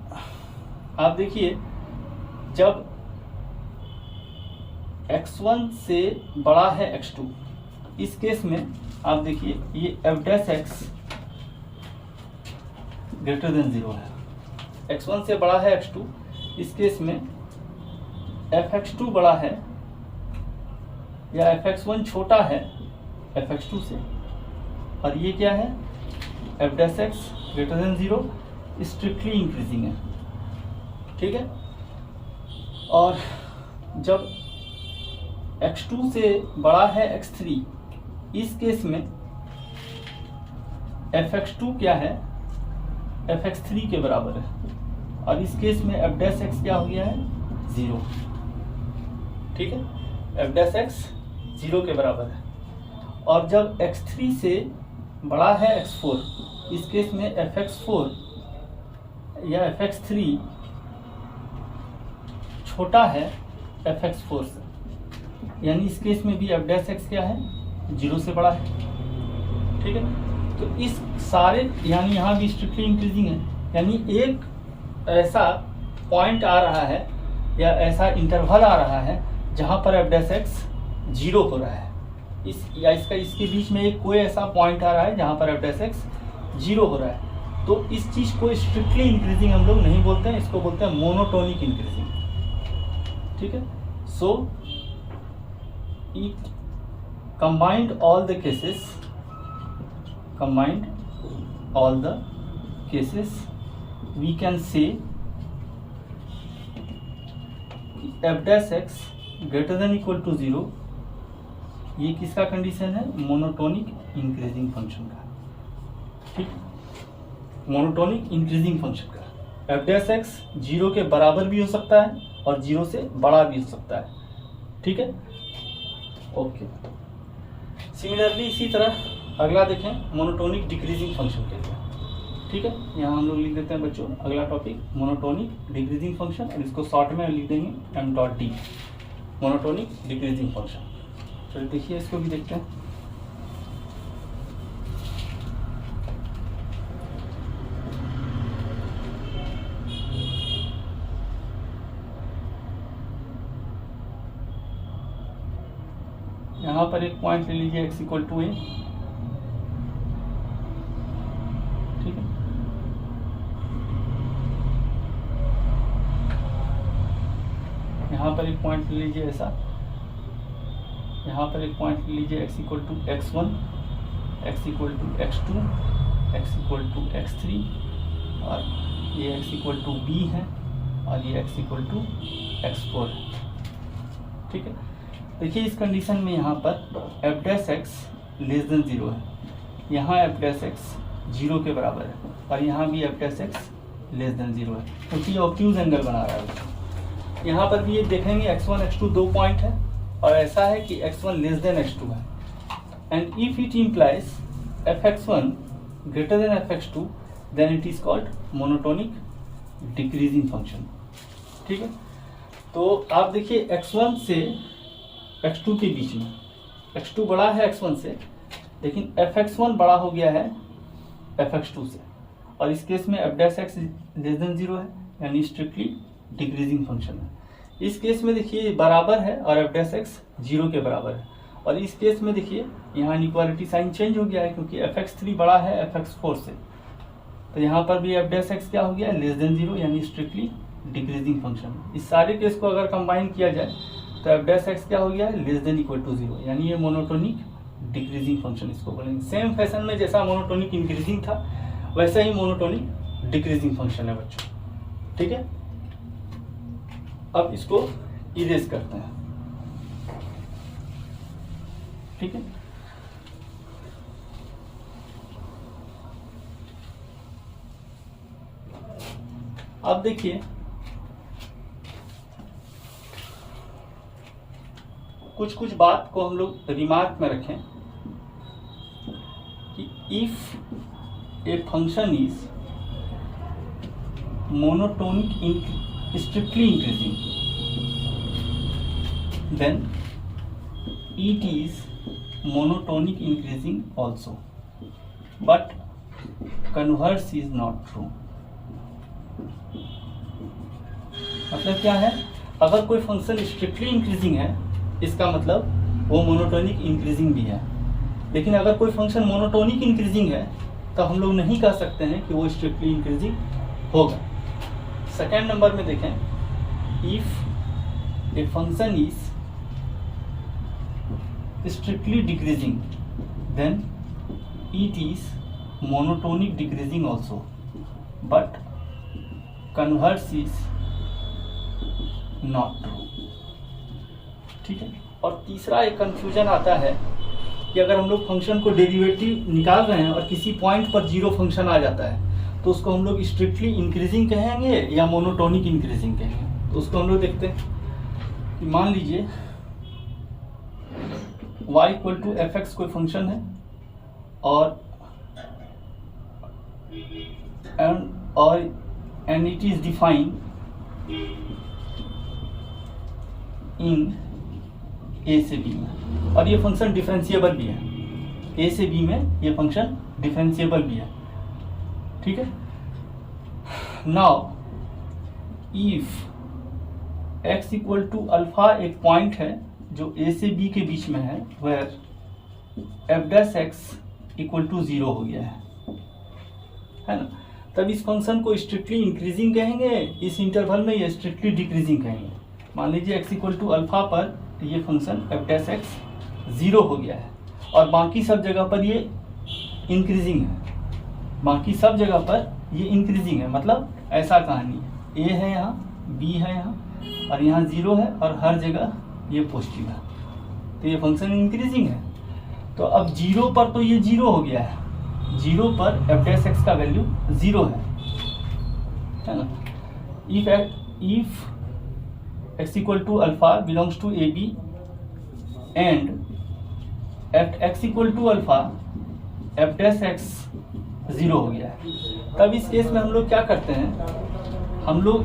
आप देखिए जब x1 से बड़ा है x2, इस केस में आप देखिए ये f dash x greater than 0 है, x1 से बड़ा है x2, इस केस में fx2 बड़ा है या fx1 छोटा है fx2 से, और ये क्या है f dash x greater than 0, strictly increasing है, ठीक है। और जब x2 से बड़ा है x3, इस केस में fx2 क्या है fx3 के बराबर है, और इस केस में f डैश x क्या हो गया है 0, ठीक है, f डैश x 0 के बराबर है। और जब x3 से बड़ा है x4, इस केस में fx4 या fx3 छोटा है fx4 से, यानी इस केस में भी f डैश x क्या है 0 से बड़ा है, ठीक है। तो इस सारे, यानी यहाँ भी स्ट्रिक्टली इंक्रीजिंग है, यानी एक ऐसा पॉइंट आ रहा है या ऐसा इंटरवल आ रहा है जहाँ पर f डैश x 0 हो रहा है, इस या इसका इसके बीच में एक कोई ऐसा पॉइंट आ रहा है जहाँ पर f डैश x 0 हो रहा है। तो इस चीज़ को स्ट्रिक्टली इंक्रीजिंग हम लोग नहीं बोलते हैं, इसको बोलते हैं मोनोटोनिक इंक्रीजिंग, ठीक है। So it combined all the cases we can say f dash x greater than equal to 0, ये किसका कंडीशन है मोनोटोनिक इंक्रीजिंग फंक्शन का, ठीक, मोनोटोनिक इंक्रीजिंग फंक्शन का। f dash x 0 के बराबर भी हो सकता है और 0 से बड़ा भी हो सकता है, ठीक है, ओके। सिमिलरली इसी तरह अगला देखें मोनोटोनिक डिक्रीजिंग फंक्शन के लिए, ठीक है। यहाँ हम लोग लिख देते हैं बच्चों अगला टॉपिक मोनोटोनिक डिक्रीजिंग फंक्शन, और इसको शॉर्ट में लिख देंगे m.d, मोनोटोनिक डिक्रीजिंग फंक्शन। चलिए देखिए इसको भी देखते हैं। यहाँ पर एक पॉइंट ले लीजिए x इक्वल टू a, ठीक है, यहाँ पर एक पॉइंट ले लीजिए ऐसा, यहाँ पर एक पॉइंट ले लीजिए x equal to x1, x equal to x2, x equal to x3, और ये x इक्वल टू b है, और ये x इक्वल टू x4 है, ठीक है। देखिए इस कंडीशन में यहाँ पर f dash x less than 0 है, यहाँ f डैश x 0 के बराबर है, और यहाँ भी f dash x less than 0 है, क्योंकि ये ऑब्ट्यूज एंगल बना रहा है। यहाँ पर भी ये देखेंगे x1 x2 दो पॉइंट है, और ऐसा है कि x1 लेस देन x2 है, and if it implies fx1 greater than fx2 then it is called monotonic decreasing function, ठीक है। तो आप देखिए x1 से x2 के बीच में, x2 बड़ा है x1 से, लेकिन fx1 बड़ा हो गया है fx2 से, और इस केस में f dash x less than 0 है, यानी स्ट्रिक्टली डिक्रीजिंग फंक्शन है। इस केस में देखिए बराबर है और f डैश एक्स 0 के बराबर है, और इस केस में देखिए यहाँ इनइक्वालिटी साइन चेंज हो गया है क्योंकि fx3 बड़ा है fx4 से, तो यहाँ पर भी f डैश एक्स क्या हो गया है, लेस देन 0, यानी स्ट्रिक्टली डिक्रीजिंग फंक्शन। इस सारे केस को अगर कंबाइन किया जाए तो f डैश एक्स क्या हो गया है, लेस देन इक्वल टू 0, यानी ये मोनोटोनिक डिक्रीजिंग फंक्शन इसको बोलेंगे। सेम फैशन में जैसा मोनोटोनिक इंक्रीजिंग था वैसा ही मोनोटोनिक डिक्रीजिंग फंक्शन है बच्चों, ठीक है। अब इसको इरेज करते हैं, ठीक है। अब देखिए कुछ कुछ बात को हम लोग रिमार्क में रखें कि if a function is monotonic strictly increasing then it is monotonic increasing also, but converse is not true। मतलब क्या है, अगर कोई फंक्शन स्ट्रिक्टली इंक्रीजिंग है इसका मतलब वो मोनोटोनिक इंक्रीजिंग भी है, लेकिन अगर कोई फंक्शन मोनोटोनिक इंक्रीजिंग है तो हम लोग नहीं कह सकते हैं कि वो स्ट्रिक्टली इंक्रीजिंग होगा। सेकेंड नंबर में देखें, if a function is strictly decreasing then it is monotonic decreasing also, but converse is not true, ठीक है। और तीसरा एक कंफ्यूजन आता है कि अगर हम लोग फंक्शन को डेरिवेटिव निकाल रहे हैं और किसी पॉइंट पर 0 फंक्शन आ जाता है तो उसको हम लोग स्ट्रिक्टली इंक्रीजिंग कहेंगे या मोनोटोनिक इंक्रीजिंग कहेंगे। तो उसको हम लोग देखते हैं कि मान लीजिए y equal to F x कोई फंक्शन है and it is defined in ए से बी में, और ये फंक्शन डिफरेंशिएबल भी है, ए से बी में ये फंक्शन डिफरेंशिएबल भी है, ठीक है। Now if x equal to alpha एक पॉइंट है जो a से b के बीच में है, where f dash X equal to 0 हो गया है ना, तब इस फंक्शन को स्ट्रिक्टली इंक्रीजिंग कहेंगे, इस इंटरवल में ये स्ट्रिक्टली डिक्रीजिंग कहेंगे। मान लीजिए x इक्वल टू अल्फा पर ये फंक्शन f डैश एक्स 0 हो गया है और बाकी सब जगह पर ये इंक्रीजिंग है, बाकी सब जगह पर ये इंक्रीजिंग है, मतलब ऐसा कहानी है, a है यहाँ, b है यहाँ, और यहाँ 0 है और हर जगह ये पॉजिटिव है, तो ये फंक्शन इंक्रीजिंग है। तो अब 0 पर तो ये 0 हो गया है, 0 पर f डैश एक्स का वैल्यू 0 है ना। If x equal to alpha belongs to A B and F x equal to alpha f dash X 0 हो गया है, तब इस केस में हम लोग क्या करते हैं, हम लोग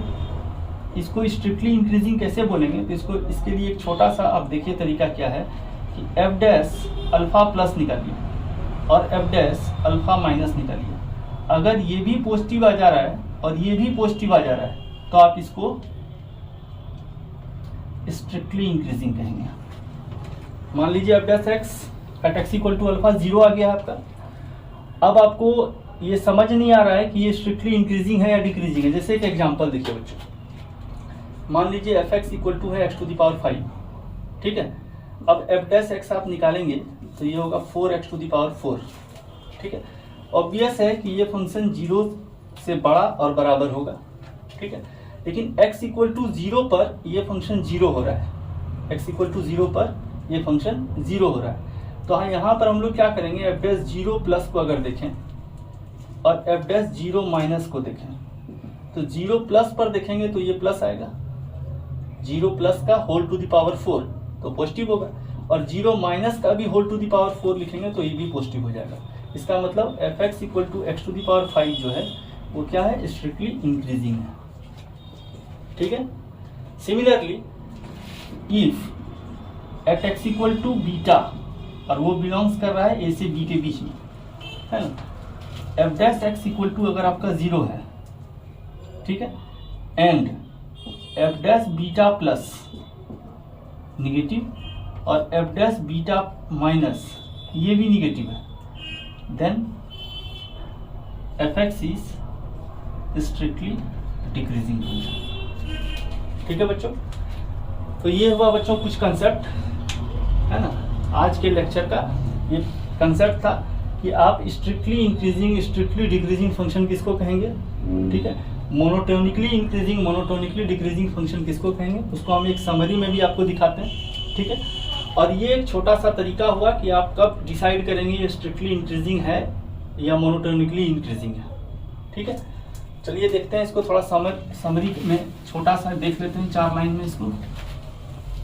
इसको स्ट्रिक्टली इंक्रीजिंग कैसे बोलेंगे। तो इसको इसके लिए एक छोटा सा आप देखिए तरीका क्या है कि f डैश अल्फा प्लस निकालिए और f डैश अल्फा माइनस निकालिए। अगर ये भी पॉजिटिव आ जा रहा है और ये भी पॉजिटिव आ जा रहा है तो आप इसको स्ट्रिक्टली इंक्रीजिंग कहेंगे। मान लीजिए f dash X at X equal to alpha 0 आ गया है आपका। अब आपको ये समझ नहीं आ रहा है कि ये स्ट्रिक्टली इंक्रीजिंग है या डिक्रीजिंग है। जैसे एक एग्जांपल देखिए बच्चों, मान लीजिए एफ एक्स इक्वल टू है एक्स टू द पावर 5, ठीक है। अब एफ डैश एक्स आप निकालेंगे तो ये होगा 4 एक्स टू द पावर 4, ठीक है। ऑब्वियस है कि ये फंक्शन 0 से बड़ा और बराबर होगा, ठीक है। लेकिन x इक्वल टू 0 पर ये फंक्शन 0 हो रहा है, x इक्वल टू 0 पर ये फंक्शन 0 हो रहा है। तो हाँ, यहाँ पर हम लोग क्या करेंगे, एफ डैश 0 प्लस को अगर देखें और एफ डैश 0 माइनस को देखें तो 0 प्लस पर देखेंगे तो ये प्लस आएगा, 0 प्लस का होल टू द पावर 4 तो पॉजिटिव होगा, और 0 माइनस का भी होल टू द पावर 4 लिखेंगे तो ये भी पॉजिटिव हो जाएगा। इसका मतलब F x equal to X to the power 5 जो है वो क्या है, स्ट्रिक्टली इंक्रीजिंग है, ठीक है। Similarly if at X equal to beta और वो बिलोंग्स कर रहा है ए से बी के बीच में, है ना। F dash X equal to अगर आपका 0 है, ठीक है, and F dash beta plus negative और एफ डैश बीटा माइनस ये भी निगेटिव है, then F x is strictly decreasing function. ठीक है बच्चों, तो ये हुआ बच्चों कुछ कंसेप्ट, है ना। आज के लेक्चर का ये कंसेप्ट था कि आप strictly increasing strictly decreasing function किसको कहेंगे, ठीक है। Monotonically increasing monotonically decreasing function किसको कहेंगे, उसको हम एक समरी में भी आपको दिखाते हैं, ठीक है। और ये एक छोटा सा तरीका हुआ कि आप कब डिसाइड करेंगे ये स्ट्रिक्टली इंक्रीजिंग है या मोनोटोनिकली इंक्रीजिंग है, ठीक है। चलिए देखते हैं इसको थोड़ा समरी में छोटा सा देख लेते हैं, 4 लाइन में इसको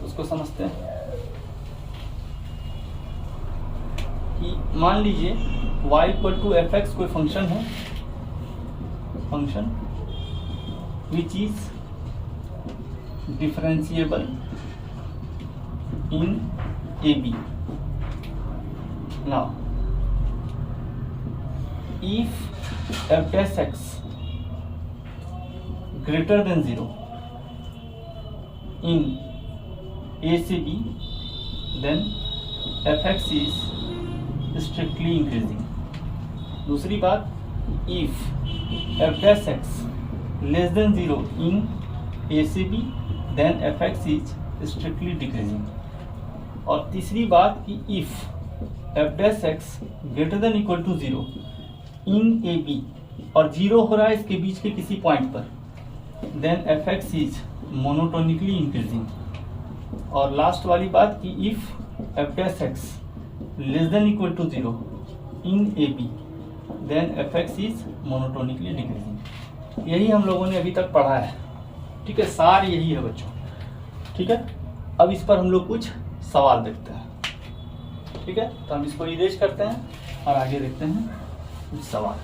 उसको समझते हैं कि मान लीजिए y equal to F x कोई फंक्शन है, function which is differentiable in A B. Now if F dash x greater than 0 in ए से B, then F x is strictly increasing. दूसरी बात, if F dash x less than 0 in ए से B, then F x is strictly decreasing. और तीसरी बात कि if F dash x greater than equal to 0 in A B और 0 हो रहा है इसके बीच के किसी पॉइंट पर, then F x is monotonically increasing. और लास्ट वाली बात कि if F dash x less than equal to 0 in A B, then F x is monotonically decreasing. यही हम लोगों ने अभी तक पढ़ा है, ठीक है, सार यही है बच्चों, ठीक है। अब इस पर हम लोग कुछ सवाल देखते हैं, ठीक है। तो हम इसको इरेज करते हैं और आगे देखते हैं कुछ सवाल।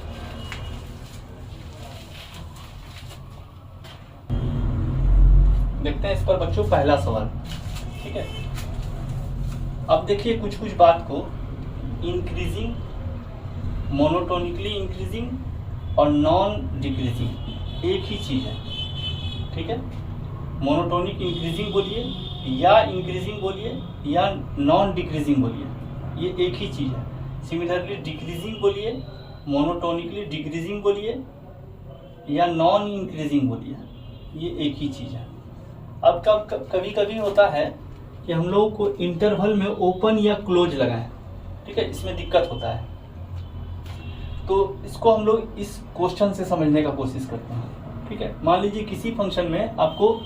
देखते हैं इस पर बच्चों पहला सवाल, ठीक है। अब देखिए कुछ बात को इंक्रीजिंग, मोनोटोनिकली इंक्रीजिंग और नॉन डिक्रीजिंग एक ही चीज है, ठीक है। मोनोटोनिक इंक्रीजिंग बोलिए या इंक्रीजिंग बोलिए या नॉन डिक्रीजिंग बोलिए, ये एक ही चीज है। सिमिलरली डिक्रीजिंग बोलिए, मोनोटोनिकली डिक्रीजिंग बोलिए या नॉन इंक्रीजिंग बोलिए, ये एक ही चीज है। अब कभी कभी होता है कि हम लोग को इंटरवल में ओपन या क्लोज लगाएं, ठीक है, इसमें दिक्कत होता है। तो इसको हम लोग इस क्वेश्चन से समझने का कोशिश करते हैं, ठीक है। मान लीजिए किसी फंक्शन में आपको,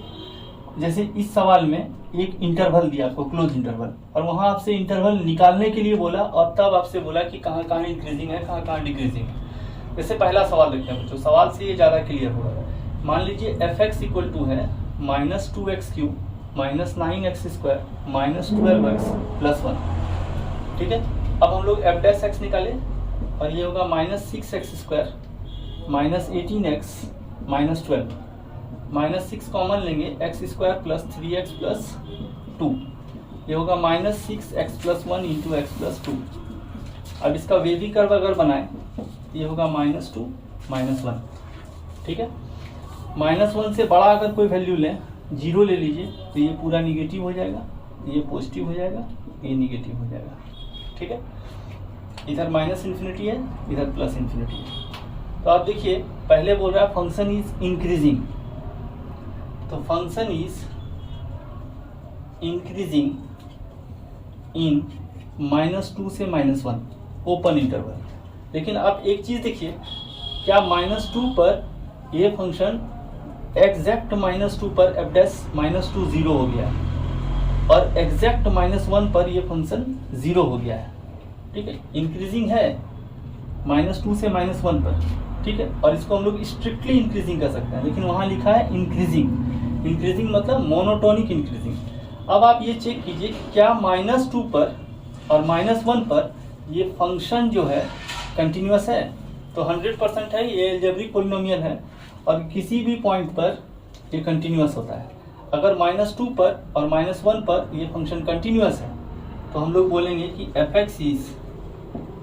जैसे इस सवाल में एक इंटरवल दिया आपको, क्लोज इंटरवल, और वहां आपसे इंटरवल निकालने के लिए बोला और तब आपसे बोला कि कहाँ कहाँ इंक्रीजिंग है कहाँ कहाँ डिक्रीजिंग है। जैसे पहला सवाल देखते हैं बच्चों, सवाल से ये ज़्यादा क्लियर होगा। मान लीजिए एफ एक्स इक्वल टू है -2x³ -9x² -12x +1, ठीक है। अब हम लोग एफ डैश एक्स निकाले और ये होगा -6x² -18x -12, -6 कॉमन लेंगे, x² + 3x + 2, ये होगा -6x + 1 × x + 2। अब इसका वेवी कर्व अगर बनाए ये होगा -2 -1, ठीक है। -1 से बड़ा अगर कोई वैल्यू लें, 0 ले लीजिए, तो ये पूरा निगेटिव हो जाएगा, ये पॉजिटिव हो जाएगा, ये निगेटिव हो जाएगा, ठीक है। इधर -∞ है, इधर +∞ है। तो आप देखिए पहले बोल रहा है फंक्शन इज इंक्रीजिंग, तो फंक्शन इज इंक्रीजिंग इन -2 से -1 ओपन इंटरवल। लेकिन आप एक चीज देखिए, क्या -2 पर ये फंक्शन एग्जैक्ट -2 पर एफ डैश -2 0 हो गया है और एग्जैक्ट -1 पर ये फंक्शन 0 हो गया है, ठीक है। इंक्रीजिंग है -2 से -1 पर, ठीक है। और इसको हम लोग स्ट्रिक्टली इंक्रीजिंग कर सकते हैं, लेकिन वहाँ लिखा है इंक्रीजिंग। इंक्रीजिंग मतलब मोनोटोनिक इंक्रीजिंग। अब आप ये चेक कीजिए क्या -2 पर और -1 पर ये फंक्शन जो है कंटिन्यूअस है, तो 100% है, ये अलजेब्रिक पॉलिनोमियल है और किसी भी पॉइंट पर ये कंटिन्यूअस होता है। अगर -2 पर और -1 पर ये फंक्शन कंटिन्यूअस है तो हम लोग बोलेंगे कि एफ एक्स इज,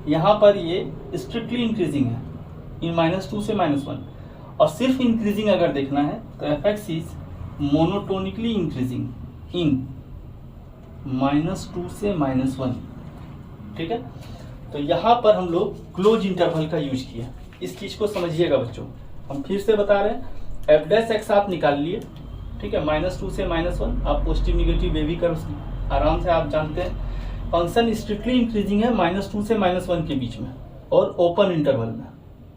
यहाँ पर ये स्ट्रिक्टली इंक्रीजिंग है इन -2 से -1, और सिर्फ इंक्रीजिंग अगर देखना है तो F x is monotonically increasing in -2 से -1। ठीक है, तो यहाँ पर हम लोग क्लोज इंटरवल का यूज किया। इस चीज को समझिएगा बच्चों, हम फिर से बता रहे हैं, एफ डैश एक्स आप निकाल लिए, ठीक है, -2 से -1, आप पॉजिटिव निगेटिव बेबी कर आराम से आप जानते हैं। फंक्शन स्ट्रिक्टली इंक्रीजिंग है -2 से -1 के बीच में और ओपन इंटरवल में,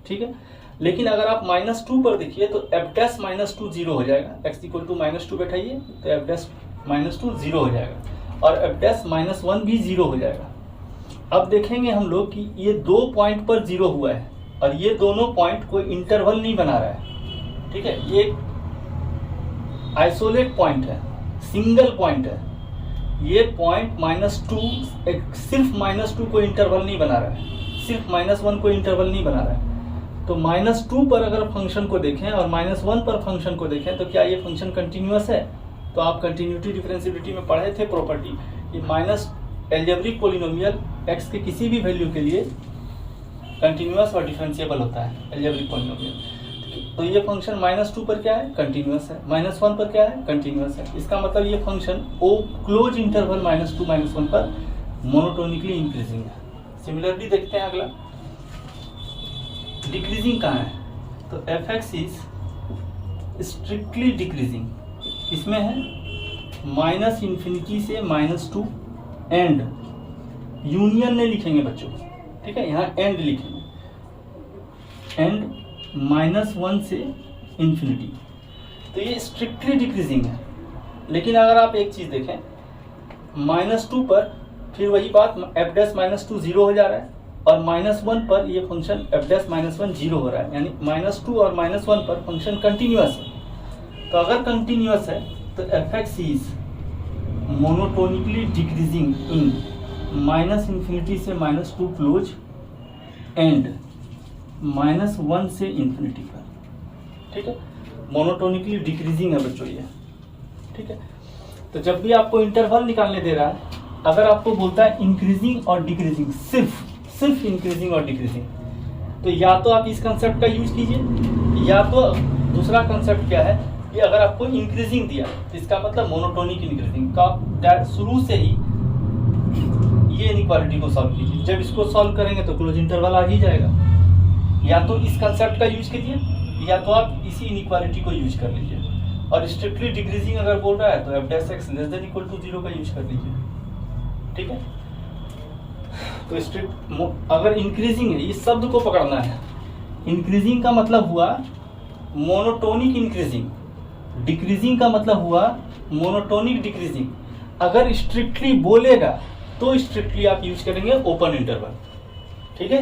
ठीक है। लेकिन अगर आप -2 पर देखिए तो एफ डैश -2 0 हो जाएगा, x इक्वल टू -2 बैठाइए तो एफ डैश -2 0 हो जाएगा और एफ डैश -1 भी 0 हो जाएगा। अब देखेंगे हम लोग कि ये 2 पॉइंट पर 0 हुआ है और ये दोनों पॉइंट कोई इंटरवल नहीं बना रहा है, ठीक है, ये आइसोलेट पॉइंट है, सिंगल पॉइंट है। ये पॉइंट -2 सिर्फ -2 को इंटरवल नहीं बना रहा है, सिर्फ -1 को इंटरवल नहीं बना रहा है। तो -2 पर अगर फंक्शन को देखें और -1 पर फंक्शन को देखें तो क्या ये फंक्शन कंटिन्यूअस है? तो आप कंटिन्यूटी डिफरेंशिएबिलिटी में पढ़े थे प्रॉपर्टी, ये माइनस एल्जेब्रिक पोलिनोमियल x के किसी भी वैल्यू के लिए कंटिन्यूअस और डिफरेंशिएबल होता है एल्जेब्रिक पोलिनोमियल। तो ये फंक्शन -2 पर क्या है? कंटिन्यूअस है। -1 पर क्या है? कंटिन्यूअस है। इसका मतलब ये फंक्शन ओ क्लोज इंटरवल -2 -1 पर मोनोटोनिकली इंक्रीजिंग है। सिमिलरली देखते हैं अगला, डिक्रीजिंग कहाँ है? तो F x is strictly decreasing, किसमें है? -∞ से -2 एंड, यूनियन नहीं लिखेंगे बच्चों, ठीक है, यहाँ एंड लिखेंगे, एंड -1 से इन्फिनिटी। तो ये स्ट्रिक्टली डिक्रीजिंग है। लेकिन अगर आप एक चीज देखें, -2 पर फिर वही बात, एफ डैश -2 0 हो जा रहा है और -1 पर ये फंक्शन एफ डैश -1 0 हो रहा है, यानी -2 और -1 पर फंक्शन कंटिन्यूअस है। तो अगर कंटिन्यूअस है तो F x is monotonically decreasing in -∞ से -2 क्लोज एंड -1 से इन्फिनिटी पर, ठीक है, मोनोटोनिकली डिक्रीजिंग है बच्चों ये, ठीक है। तो जब भी आपको इंटरवल निकालने दे रहा है, अगर आपको बोलता है इंक्रीजिंग और डिक्रीजिंग, सिर्फ इंक्रीजिंग और डिक्रीजिंग, तो या तो आप इस कंसेप्ट का यूज कीजिए, या तो दूसरा कंसेप्ट क्या है कि अगर आपको इंक्रीजिंग दिया तो इसका मतलब मोनोटोनिक इंक्रीजिंग का शुरू से ही ये इनइक्वालिटी को सॉल्व कीजिए। जब इसको सॉल्व करेंगे तो क्लोज इंटरवल आ ही जाएगा। या तो इस कंसेप्ट का यूज कीजिए, या तो आप इसी इनइक्वालिटी को यूज कर लीजिए। और स्ट्रिक्टली डिक्रीजिंग अगर बोल रहा है तो F dash x less than equal to 0 का यूज कर लीजिए, ठीक है। तो स्ट्रिक्ट अगर इंक्रीजिंग है, इस शब्द को पकड़ना है, इंक्रीजिंग का मतलब हुआ मोनोटोनिक इंक्रीजिंग, डिक्रीजिंग का मतलब हुआ मोनोटोनिक डिक्रीजिंग। अगर स्ट्रिक्टली बोलेगा तो स्ट्रिक्टली आप यूज करेंगे ओपन इंटरवल, ठीक है।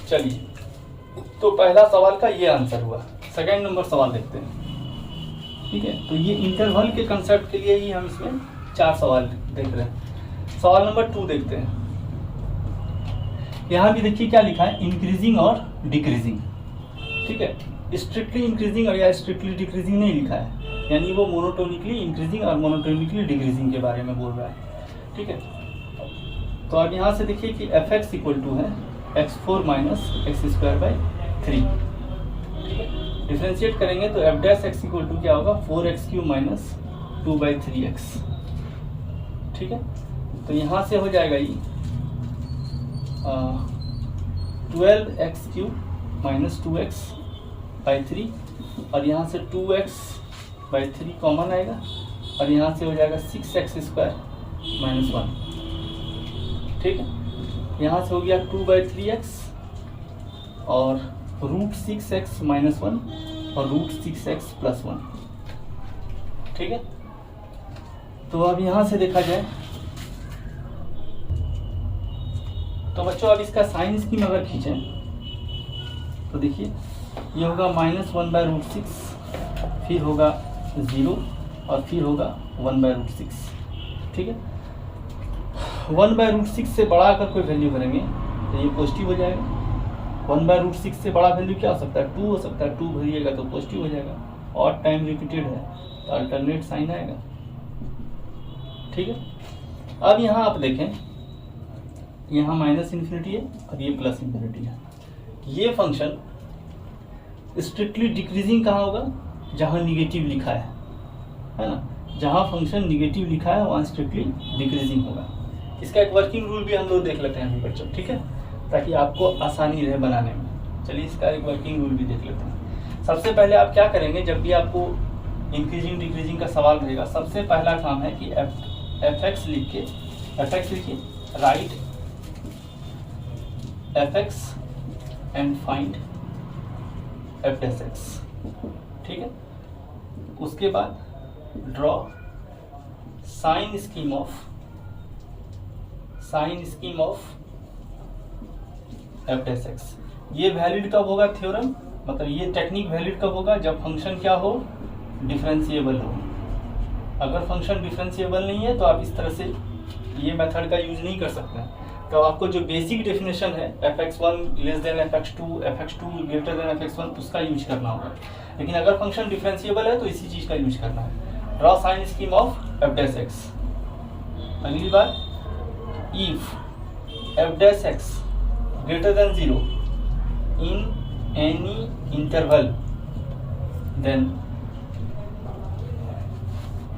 चलिए, तो पहला सवाल का ये आंसर हुआ। सेकंड नंबर सवाल देखते हैं, ठीक है। तो ये इंटरवल के कंसेप्ट के लिए ही हम इसमें 4 सवाल देख रहे हैं। सवाल नंबर 2 देखते हैं। यहाँ भी देखिए क्या लिखा है, इंक्रीजिंग और डिक्रीजिंग, ठीक है। स्ट्रिक्टली इंक्रीजिंग और या स्ट्रिक्टली डिक्रीजिंग नहीं लिखा है, यानी वो मोनोटोनिकली इंक्रीजिंग और मोनोटोनिकली डिक्रीजिंग के बारे में बोल रहा है, ठीक है। तो अब यहाँ से देखिए कि एफ एक्स इक्वल टू है x4 - x²/3, ठीक है। डिफ्रेंशिएट करेंगे तो F dash X equal to क्या होगा, 4x³ - 2/3x, ठीक है। तो यहाँ से हो जाएगा ये 12x³ - 2x/3, और यहाँ से 2x/3 कॉमन आएगा और यहाँ से हो जाएगा 6x² - 1, ठीक है। यहाँ से हो गया 2/3x और √6x - 1 और √6x + 1, ठीक है। तो अब यहाँ से देखा जाए तो बच्चों अब इसका साइन स्कीम अगर खींचें तो देखिए ये होगा -1/√6, फिर होगा 0 और फिर होगा 1/√6, ठीक है। 1/√6 से बड़ा अगर कोई वैल्यू करेंगे तो ये पॉजिटिव हो जाएगा। 1/√6 से बड़ा वैल्यू क्या हो सकता है, 2 हो सकता है, 2 भरिएगा तो पॉजिटिव हो जाएगा। और टाइम रिपीटेड है तो अल्टरनेट साइन आएगा, ठीक है। अब यहाँ आप देखें यहाँ माइनस इन्फिनिटी है और ये प्लस इन्फिनिटी है। ये फंक्शन स्ट्रिक्टली डिक्रीजिंग कहाँ होगा, जहाँ निगेटिव लिखा है ना, जहाँ फंक्शन निगेटिव लिखा है वहाँ स्ट्रिक्टली डिक्रीजिंग होगा। इसका एक वर्किंग रूल भी हम लोग देख लेते हैं बच्चों, ठीक है, ताकि आपको आसानी रहे बनाने में। चलिए इसका एक वर्किंग रूल भी देख लेते हैं। सबसे पहले आप क्या करेंगे, जब भी आपको इंक्रीजिंग डिक्रीजिंग का सवाल रहेगा, सबसे पहला काम है कि एफ एक्स लिखिए, write f x and find f dash x, ठीक है। उसके बाद draw sign scheme of f dash x. ये वैलिड कब होगा थ्योरम, मतलब ये टेक्निक वैलिड कब होगा, जब फंक्शन क्या हो, डिफरेंशिएबल हो। अगर फंक्शन डिफरेंशिएबल नहीं है तो आप इस तरह से ये मेथड का यूज नहीं कर सकते। तो आपको जो बेसिक डेफिनेशन है fx1 less than fx2, fx2 greater than fx1, उसका यूज करना होगा। लेकिन अगर फंक्शन डिफरेंशिएबल है तो इसी चीज का यूज करना है। Draw sign scheme of f dash x. अगली बार if F dash x greater than 0 in any interval then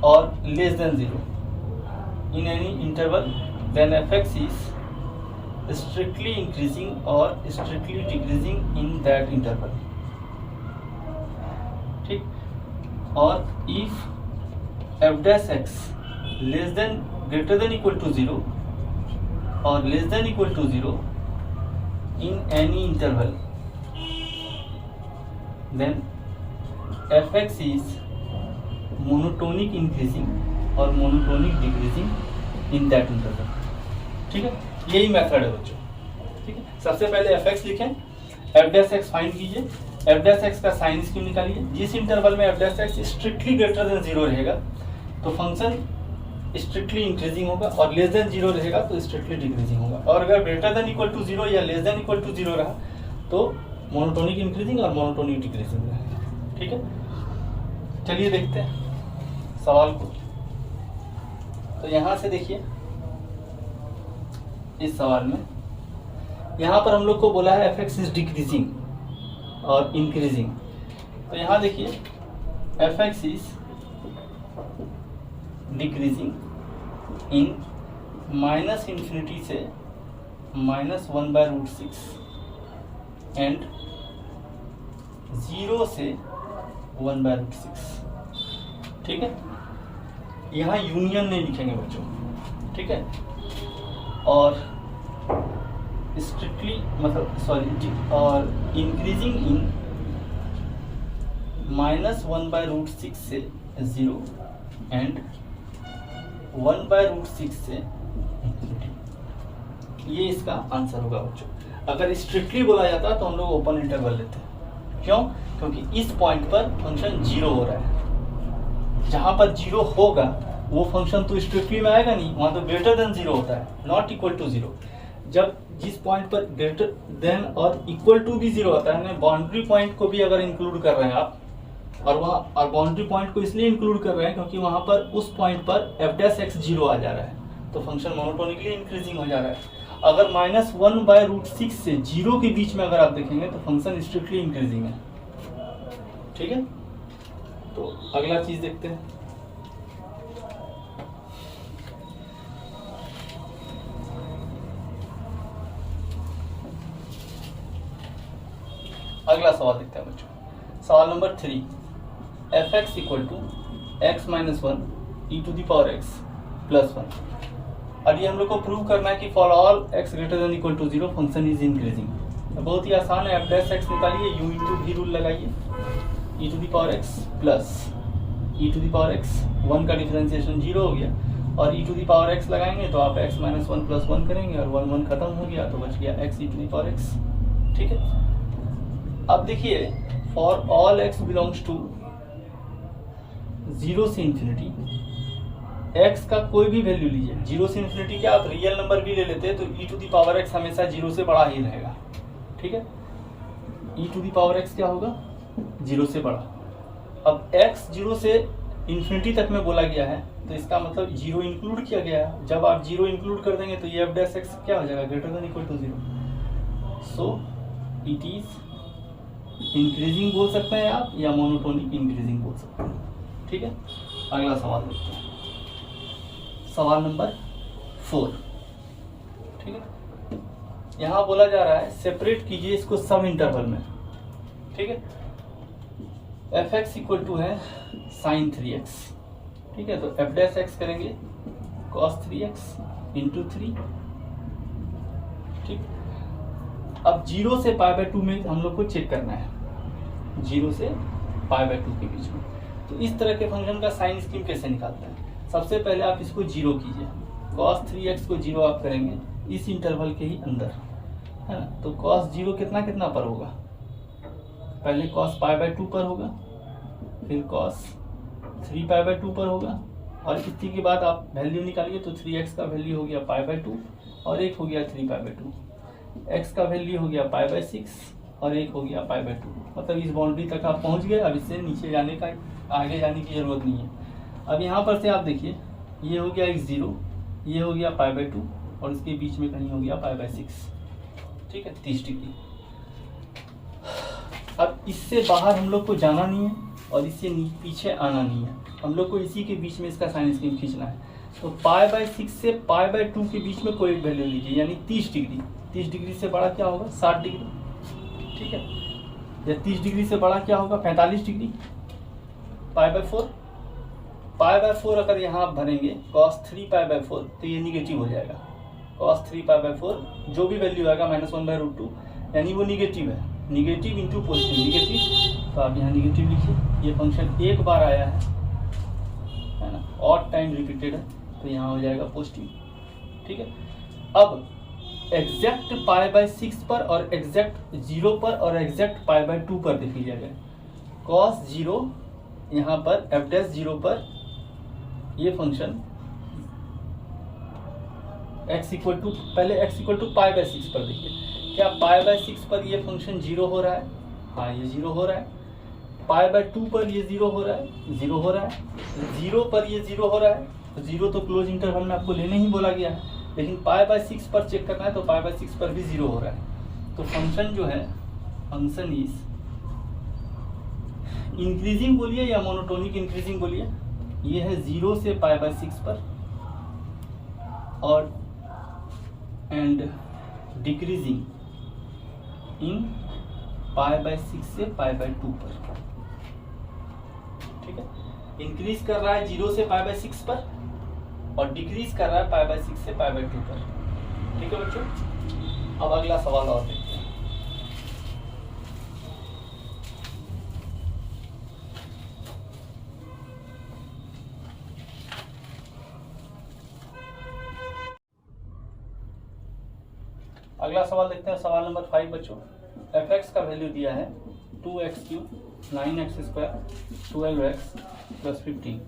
और less than 0 in any interval, then fx is strictly increasing or strictly decreasing in that interval, ठीक। और if f dash x less than greater than equal to 0 or less than equal to 0 in any interval, then fx is monotonic increasing और monotonic decreasing in that interval, ठीक है। यही method है बच्चों, ठीक है। सबसे पहले एफ एक्स लिखें, एफ डैश एक्स फाइंड कीजिए, एफ डैश एक्स का साइन स्कीम निकालिए। जिस इंटरवल में F dash x strictly greater than 0 रहेगा तो फंक्शन स्ट्रिक्टली इंक्रीजिंग होगा, और लेस देन 0 रहेगा तो स्ट्रिक्टली डिक्रीजिंग होगा। और अगर ग्रेटर देन इक्वल टू 0 या लेस देन इक्वल टू 0 रहा तो मोनोटोनिक इंक्रीजिंग और मोनोटोनिक डिक्रीजिंग रहेगा, ठीक है। चलिए देखते हैं सवाल को। तो यहाँ से देखिए, इस सवाल में यहाँ पर हम लोग को बोला है एफ एक्स इज डिक्रीजिंग और इंक्रीजिंग। तो यहाँ देखिए F x is decreasing in minus infinity से -1/√6 एंड 0 से 1/√6, ठीक है। यहाँ यूनियन नहीं लिखेंगे बच्चों, ठीक है। और स्ट्रिक्टली और इंक्रीजिंग इन -1/√6 से 0 एंड 1/√6 से इंफिनिटी। ये इसका आंसर होगा बच्चों। अगर स्ट्रिक्टली बोला जाता तो हम लोग ओपन इंटरवल लेते हैं। क्यों? क्योंकि इस पॉइंट पर फंक्शन 0 हो रहा है। जहां पर 0 होगा वो फंक्शन तो स्ट्रिक्टली में आएगा नहीं, वहां तो ग्रेटर देन 0 होता है, नॉट इक्वल टू 0। जब जिस पॉइंट पर ग्रेटर देन और इक्वल टू भी 0 होता है, बाउंड्री पॉइंट को भी अगर इंक्लूड कर रहे हैं आप, और वहाँ और बाउंड्री पॉइंट को इसलिए इंक्लूड कर रहे हैं क्योंकि वहां पर उस पॉइंट पर एफ डैश एक्स 0 आ जा रहा है, तो फंक्शन मोनोटोनिकली इंक्रीजिंग हो जा रहा है। अगर -1/√6 से 0 के बीच में अगर आप देखेंगे तो फंक्शन स्ट्रिक्टली इंक्रीजिंग है, ठीक है। तो अगला चीज देखते हैं। अगला सवाल देखते हैं बच्चों। सवाल नंबर 3, f x equal to x - 1 e⁻x + 1। और ये हम लोग को प्रूव करना है कि for all x greater than equal to 0 function is increasing. तो बहुत ही आसान है, एफ डैश एक्स निकालिए, u इंटू v रूल लगाइए, e⁻x प्लस e⁻x 1 का डिफरेंशिएशन 0 हो गया, और e⁻x लगाएंगे तो आप x - 1 + 1 करेंगे और 1 1 खत्म हो गया तो बच गया x e⁻x, ठीक है। अब देखिए for all x belongs to 0 से इंफिनिटी, x का कोई भी वैल्यू लीजिए, 0 से इंफिनिटी क्या आप रियल नंबर भी ले लेते हैं तो e⁻x हमेशा 0 से बड़ा ही रहेगा, ठीक है। e⁻x क्या होगा? 0 से बड़ा। अब x 0 से इन्फिनिटी तक में बोला गया है, तो इसका मतलब जीरो इंक्लूड किया गया है। जब आप जीरो इंक्लूड कर देंगे तो ये एफ डैश एक्स क्या हो जाएगा, greater than equal to zero. So it is increasing बोल सकते हैं आप, या मोनोटोनिक इंक्रीजिंग बोल सकते हैं। ठीक है, अगला सवाल देखते हैं, सवाल नंबर 4। ठीक है, यहाँ बोला जा रहा है सेपरेट कीजिए इसको सब इंटरवल में। ठीक है, एफ एक्स इक्वल टू है साइन 3x। ठीक है, तो एफ डैश एक्स करेंगे cos 3x इंटू 3। ठीक, अब 0 से π/2 में हम लोग को चेक करना है, 0 से π/2 के बीच में। तो इस तरह के फंक्शन का साइन स्कीम कैसे निकालते हैं? सबसे पहले आप इसको 0 कीजिए, cos 3x को 0 आप करेंगे इस इंटरवल के ही अंदर, है ना। तो cos 0 कितना कितना पर होगा, पहले cos π/2 पर होगा, फिर cos 3π/2 पर होगा, और इसी के बाद आप वैल्यू निकालिए तो 3x का वैल्यू हो गया π/2 और एक हो गया 3π/2, x का वैल्यू हो गया π/6 और एक हो गया π/2। मतलब इस बाउंड्री तक आप पहुंच गए, अब इससे नीचे जाने का आगे जाने की जरूरत नहीं है। अब यहाँ पर से आप देखिए, ये हो गया x0, ये हो गया π/2 और इसके बीच में कहीं हो गया π/6। ठीक है, 30 डिग्री। अब इससे बाहर हम लोग को जाना नहीं है और इससे पीछे आना नहीं है, हम लोग को इसी के बीच में इसका साइन स्कीम खींचना है। तो π/6 से π/2 के बीच में कोई वैल्यू लीजिए, यानी 30 डिग्री। 30 डिग्री से बड़ा क्या होगा, 60 डिग्री। ठीक है, या 30 डिग्री से बड़ा क्या होगा, 45 डिग्री। π/4 अगर यहाँ आप भरेंगे cos 3π/4 तो ये निगेटिव हो जाएगा। cos 3π/4 जो भी वैल्यू आएगा -1/√2, यानी वो निगेटिव है। निगेटिव इंटू पॉजिटिव, निगेटिव, तो आप यहाँ निगेटिव लिखिए। ये फंक्शन एक बार आया है ना, ऑड टाइम रिपीटेड है, तो यहाँ हो जाएगा पॉजिटिव। ठीक है, अब एग्जैक्ट π/6 पर और एग्जैक्ट 0 पर और एग्जैक्ट π/2 पर देख लीजिएगा। cos 0 यहाँ पर f'0 पर ये फंक्शन x इक्वल टू, पहले x इक्वल टू π/6 पर देखिए, क्या π/6 पर ये फंक्शन 0 हो रहा है? हाँ, ये 0 हो रहा है। π/2 पर ये 0 हो रहा है, 0 हो रहा है। 0 पर ये 0 हो रहा है, तो 0 तो क्लोज इंटरवल में आपको लेने ही बोला गया है, लेकिन π/6 पर चेक करना है तो π/6 पर भी 0 हो रहा है। तो फंक्शन जो है, फंक्शन इज इंक्रीजिंग बोलिए या मोनोटोनिक इंक्रीजिंग बोलिए, ये है 0 से π/6 पर और एंड डिक्रीजिंग इन π/6 से π/2 पर। ठीक है, इंक्रीज कर रहा है 0 से π/6 पर और डिक्रीज कर रहा है π/6 से π/2 पर। ठीक है बच्चों, अब अगला सवाल और देखते हैं। अगला सवाल देखते हैं, सवाल नंबर 5 बच्चों। f(x) का वैल्यू दिया है 2x3 9x2 12x + 15।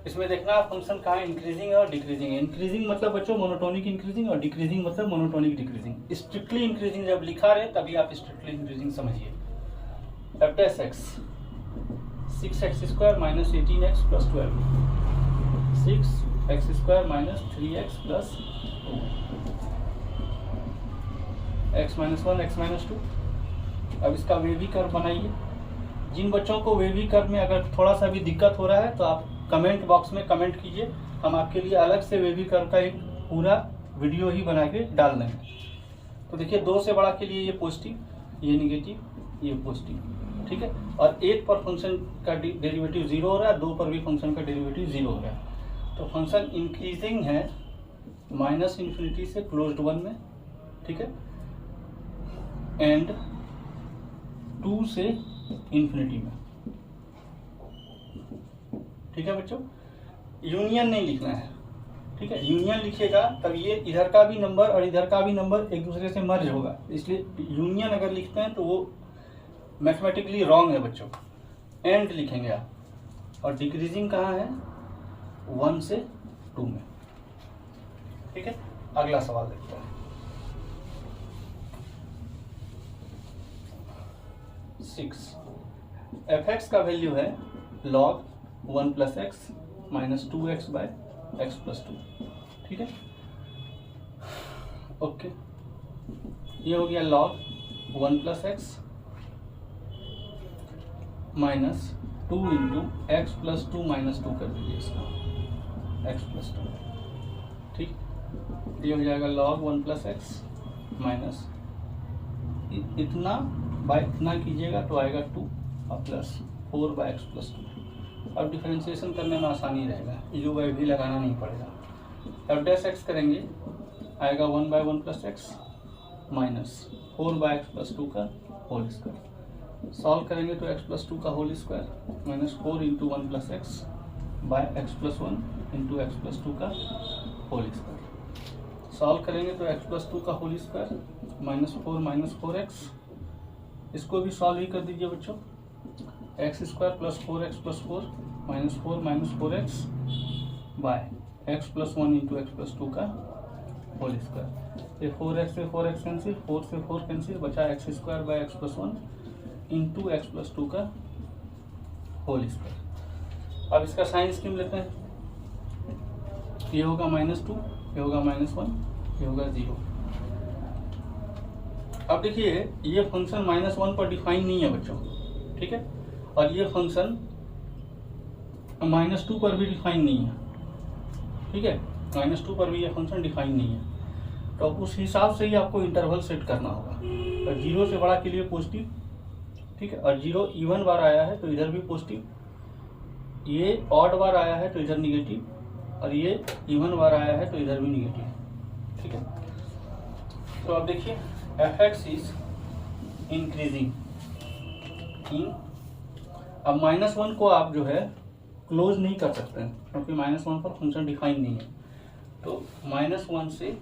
इसमें देखना फंक्शन कहाँ इंक्रीजिंग है और डिक्रीजिंग है। इंक्रीजिंग मतलब बच्चों मोनोटोनिक इंक्रीजिंग और डिक्रीजिंग मतलब मोनोटोनिक डिक्रीजिंग। स्ट्रिक्टली इंक्रीजिंग जब लिखा रहे तभी आप स्ट्रिक्टली इंक्रीजिंग समझिए। f(x) 6x2 - 18x + 12, 6x2 - 3x + 2, x-1 x-2। अब इसका वेवी कर्व बनाइए। जिन बच्चों को वेवी कर्व में अगर थोड़ा सा भी दिक्कत हो रहा है तो आप कमेंट बॉक्स में कमेंट कीजिए, हम आपके लिए अलग से वेवी कर्व का एक पूरा वीडियो ही बना के डाल देंगे। तो देखिए, 2 से बड़ा के लिए ये पॉजिटिव, ये निगेटिव, ये पॉजिटिव। ठीक है, और 1 पर फंक्शन का डेरिवेटिव 0 हो रहा है, 2 पर भी फंक्शन का डेरिवेटिव 0 हो रहा है। तो फंक्शन इंक्रीजिंग है -∞ से +1 में। ठीक है, एंड 2 से इन्फिनिटी में। ठीक है बच्चों, यूनियन नहीं लिखना है। ठीक है, यूनियन लिखिएगा तब ये इधर का भी नंबर और इधर का भी नंबर एक दूसरे से मर्ज होगा, इसलिए यूनियन अगर लिखते हैं तो वो मैथमेटिकली रॉन्ग है बच्चों। एंड लिखेंगे आप, और डिक्रीजिंग कहाँ है, 1 से 2 में। ठीक है, अगला सवाल देखते हैं। 6 f(x) का वैल्यू है log 1 plus x minus 2x by x plus 2। ठीक है, ओके। ये हो गया log 1 plus x minus 2 into x plus 2 minus 2 कर दीजिए इसका, एक्स प्लस 2। ठीक, ये हो जाएगा लॉग 1 प्लस एक्स माइनस इतना बाय इतना कीजिएगा तो आएगा 2 और प्लस 4 बाय एक्स प्लस 2। अब डिफरेंशिएशन करने में आसानी रहेगा, यू बाई भी लगाना नहीं पड़ेगा। अब डैश एक्स करेंगे, आएगा 1 by 1 plus x minus 4 by x plus 2 का होल स्क्वायर। सॉल्व करेंगे तो एक्स प्लस 2 का whole square minus 4 into 1 plus x by x plus 1 into x plus 2 का होल स्क्वायर। सॉल्व करेंगे तो एक्स प्लस 2 का होल स्क्वायर माइनस 4 एक्स, इसको भी सॉल्व ही कर दीजिए बच्चों। X square plus 4x plus 4 minus 4 x by x plus 1 into x plus 2 का होल स्क्वायर। ये 4x से 4x कैंसिल, 4 से 4 कैंसिल, बचा x square by x plus 1 into x plus 2 का होल स्क्वायर। अब इसका साइन स्कीम लेते हैं, ये होगा -2, ये होगा -1, ये होगा 0। अब देखिए ये फंक्शन -1 पर डिफाइन नहीं है बच्चों, ठीक है, और ये फंक्शन -2 पर भी डिफाइन नहीं है, ठीक है, -2 पर भी ये फंक्शन डिफाइन नहीं है। तो उस हिसाब से ही आपको इंटरवल सेट करना होगा। और 0 से बड़ा के लिए पॉजिटिव, ठीक है, और 0 इवन बार आया है तो इधर भी पॉजिटिव, ये ऑड बार आया है तो इधर निगेटिव, और ये इवन बार आया है तो इधर भी निगेटिव, ठीक है। तो अब देखिए fx इज इंक्रीजिंग इन, अब -1 को आप जो है क्लोज नहीं कर सकते हैं क्योंकि -1 पर फंक्शन डिफाइन नहीं है। तो -1 से,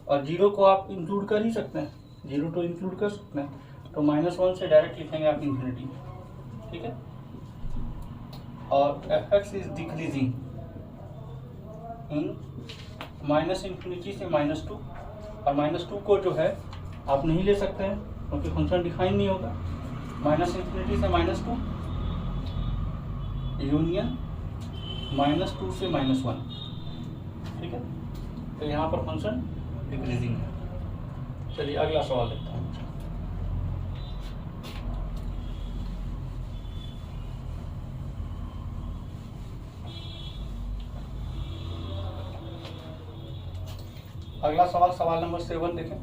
और 0 को आप इंक्लूड कर ही सकते हैं, 0 तो इंक्लूड कर सकते हैं, तो -1 से डायरेक्ट लिखेंगे आप इन्फिनिटी, ठीक है। और fx इज डिक्रीजिंग इन -∞ से -2, और -2 को जो है आप नहीं ले सकते हैं क्योंकि फंक्शन डिफाइन नहीं होगा। -∞ से -2 यूनियन -2 से -1, ठीक है, तो यहाँ पर फंक्शन डिक्रीजिंग है। चलिए अगला सवाल देखते हैं। अगला सवाल, सवाल नंबर 7 देखें।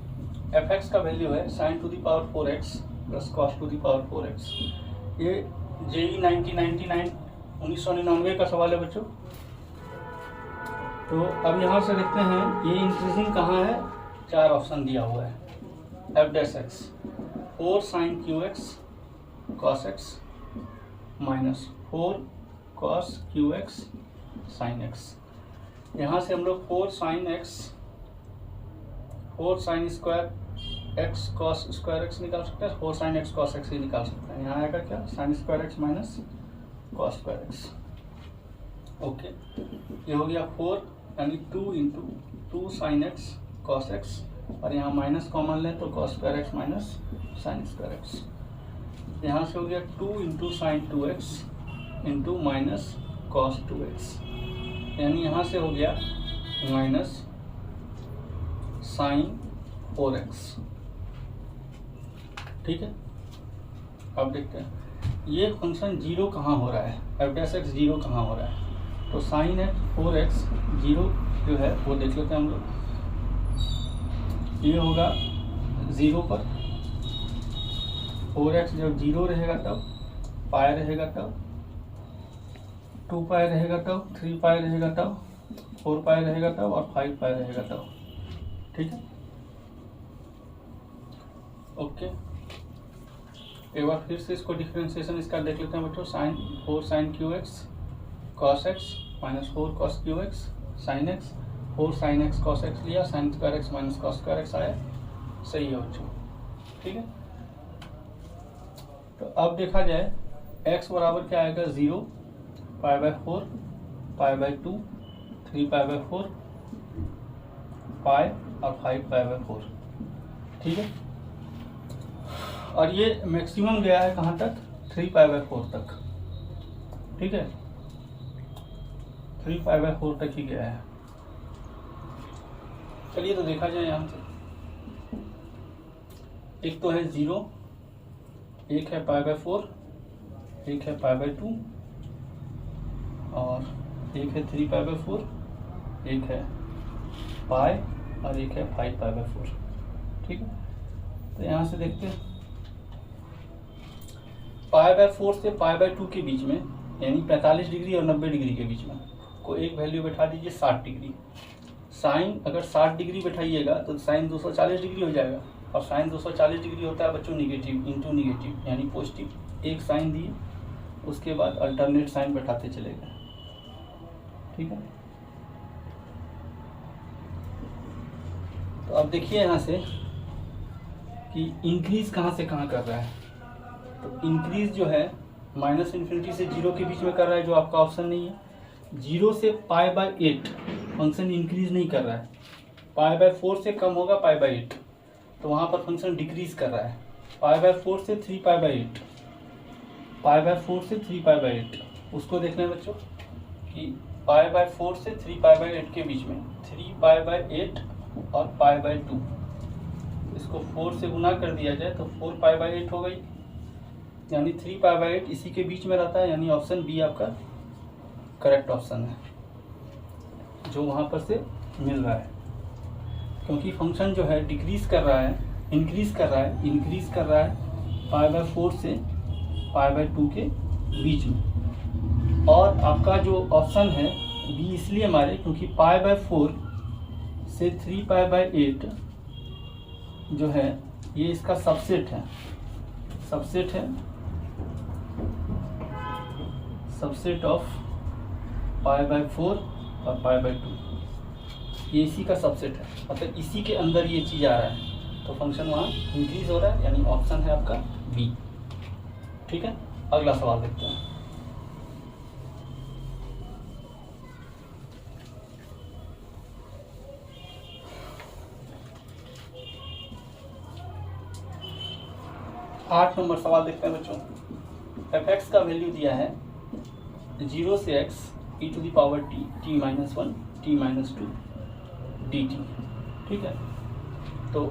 fx का वैल्यू है sin to the power 4x plus cos to the power 4x। ये JEE 1999 का सवाल है बच्चों। तो अब यहाँ से देखते हैं ये इंक्रीजिंग कहाँ है, 4 ऑप्शन दिया हुआ है। f dash x 4 sin qx cos x minus 4 cos qx sin x। यहाँ से हम लोग 4 sin square x cos square x निकाल सकते हैं, 4 sin x cos x ही निकाल सकते हैं। यहाँ आएगा क्या, sin square x minus cos square x, okay. ये हो गया 4 यानी 2 into 2 sin x cos x, और यहाँ माइनस कॉमन लें तो cos square x minus sin square x। यहाँ से हो गया 2 into sin 2x into minus cos 2x, यानी यहाँ से हो गया माइनस sin 4x, ठीक है। अब देखते हैं ये फंक्शन 0 कहाँ हो रहा है, f डैश x 0 कहाँ हो रहा है। तो sin 4x 0 जो है वो देख लेते हैं हम लोग। ये होगा 0 पर, 4x जब 0 रहेगा तब, पाई रहेगा तब, 2 पाई रहेगा तब, 3 पाई रहेगा तब, 4 पाई रहेगा तब, और 5 पाई रहेगा तब, ठीक है, ओके। एक बार फिर से इसको डिफरेंशिएशन इसका देख लेते हैं बच्चों। 4 sin qx cos x minus 4 cos qx sin x, 4 sin x cos x लिया, sin square x minus cos square x आया, सही है बच्चों, ठीक है। तो अब देखा जाए x बराबर क्या आएगा, 0, pi by 4, pi by 2, 3 pi by 4, पाई और 5 पाई बाय 4, ठीक है। और ये मैक्सिमम गया है कहाँ तक, 3 पाई बाय 4 तक, ठीक है। 3 π/4 तक ही गया है। चलिए तो देखा जाए यहाँ से, एक तो है 0, एक है π/4, एक है π/2 और एक है 3 π/4, एक है पाई और एक है 5 π/4। ठीक है, तो यहाँ से देखते हैं π/4 से π/2 के बीच में, यानी 45 डिग्री और 90 डिग्री के बीच में को एक वैल्यू बैठा दीजिए 60 डिग्री। साइन अगर 60 डिग्री बैठाइएगा तो साइन 240 डिग्री हो जाएगा, और साइन 240 डिग्री होता है बच्चों निगेटिव इंटू निगेटिव, यानी पॉजिटिव। एक साइन दिए, उसके बाद अल्टरनेट साइन बैठाते चले गए। ठीक है, तो अब देखिए यहाँ से कि इंक्रीज कहाँ से कहाँ कर रहा है। तो इंक्रीज जो है -∞ से 0 के बीच में कर रहा है, जो आपका ऑप्शन नहीं है। 0 से π/8 फंक्शन इंक्रीज नहीं कर रहा है। π/4 से कम होगा π/8, तो वहाँ पर फंक्शन डिक्रीज कर रहा है। π/4 से 3 π/8, π/4 से 3 π/8, उसको देखना है बच्चों कि π/4 से 3 π/8 के बीच में 3 π/8 और π/2, इसको 4 से गुना कर दिया जाए तो 4 π/8 हो गई, यानी 3 π/8 इसी के बीच में रहता है, यानी ऑप्शन बी आपका करेक्ट ऑप्शन है, जो वहाँ पर से मिल रहा है। क्योंकि फंक्शन जो है डिक्रीज कर रहा है, इंक्रीज कर रहा है π/4 से π/2 के बीच में। और आपका जो ऑप्शन है बी इसलिए मारे क्योंकि π/4 से 3 π/8 जो है ये इसका सबसेट है, सबसेट ऑफ π/4 और π/2, ये इसी का सबसेट है, मतलब इसी के अंदर ये चीज़ आ रहा है, तो फंक्शन वहाँ इंक्रीज हो रहा है, यानी ऑप्शन है आपका बी। ठीक है, अगला सवाल देखते हैं। आठ नंबर सवाल देखते हैं बच्चों। f(x) का वैल्यू दिया है 0 से x e to the power t, t-1, t-2 dt। ठीक है, तो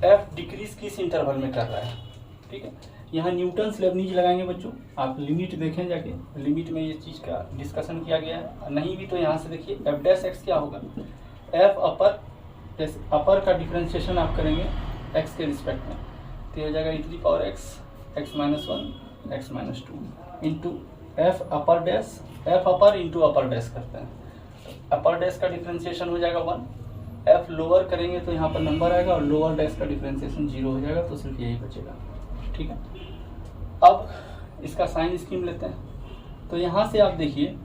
f डिक्रीज किस इंटरवल में कर रहा है। ठीक है, यहाँ न्यूटन्स लेबनीज लगाएंगे बच्चों, आप लिमिट देखें जाके, लिमिट में ये चीज़ का डिस्कशन किया गया है। नहीं भी तो यहाँ से देखिए f' क्या होगा, f अपर का डिफ्रेंशिएशन आप करेंगे x के रिस्पेक्ट में, तो हो जाएगा e to the power x, x-1, x-2 into f upper into upper dash करते हैं, तो अपर डैश का डिफ्रेंशिएशन हो जाएगा 1, f लोअर करेंगे तो यहाँ पर नंबर आएगा और लोअर डैश का डिफ्रेंशिएशन 0 हो जाएगा, तो सिर्फ यही बचेगा। ठीक है, अब इसका साइन स्कीम लेते हैं। तो यहाँ से आप देखिए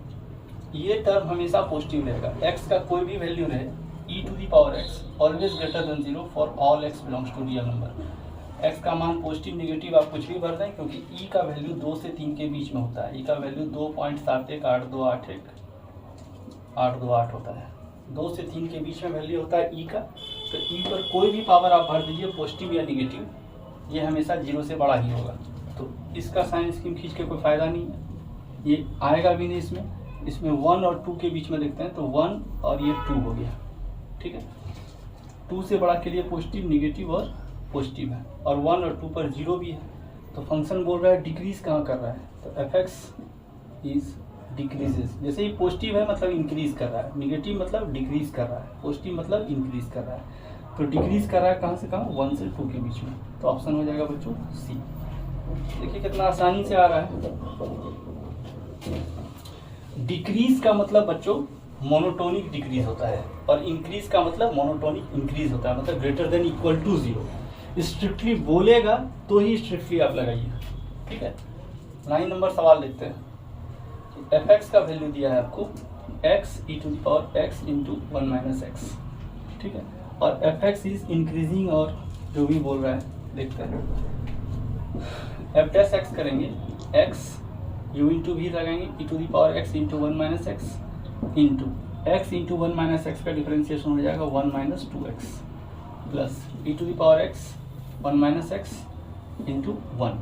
ये टर्म हमेशा पॉजिटिव रहेगा, x का कोई भी वैल्यू रहे, e to the power x always greater than 0 for all x belongs to real number. x का मान पॉजिटिव निगेटिव आप कुछ भी भर दें, क्योंकि e का वैल्यू 2 से 3 के बीच में होता है। e का वैल्यू 2.718281 828 होता है, 2 से 3 के बीच में वैल्यू होता है e का। तो e पर कोई भी पावर आप भर दीजिए पॉजिटिव या निगेटिव, ये हमेशा 0 से बड़ा ही होगा। तो इसका साइन स्कीम खींच के कोई फ़ायदा नहीं है, ये आएगा भी नहीं इसमें 1 और 2 के बीच में देखते हैं, तो 1 और ये 2 हो गया। ठीक है, 2 से बड़ा के लिए पॉजिटिव, निगेटिव और पॉजिटिव है, और 1 और 2 पर 0 भी है। तो फंक्शन बोल रहा है डिक्रीज कहाँ कर रहा है, तो f(x) इज डिक्रीजेस। जैसे ही पॉजिटिव है मतलब इंक्रीज कर रहा है, निगेटिव मतलब डिक्रीज कर रहा है, पॉजिटिव मतलब इंक्रीज कर रहा है। तो डिक्रीज कर रहा है कहाँ से कहाँ, 1 से 2 के बीच में, तो ऑप्शन हो जाएगा बच्चों सी। देखिए कितना आसानी से आ रहा है। डिक्रीज का मतलब बच्चों मोनोटोनिक डिक्रीज होता है, और इंक्रीज का मतलब मोनोटोनिक इंक्रीज होता है, मतलब greater than equal to 0। Strictly बोलेगा तो ही स्ट्रिक्टली आप लगाइए। ठीक है, 9 नंबर सवाल देखते हैं। f(x) का वैल्यू दिया है आपको x e to the power x into 1 - x। ठीक है, और f(x) इज इंक्रीजिंग, और जो भी बोल रहा है देखते हैं। f' करेंगे x u इंटू भी लगाएंगे e to the power x into 1 - x into x into 1 - x का डिफरेंशिएशन हो जाएगा 1 - 2x plus e to the power x 1 - x into 1।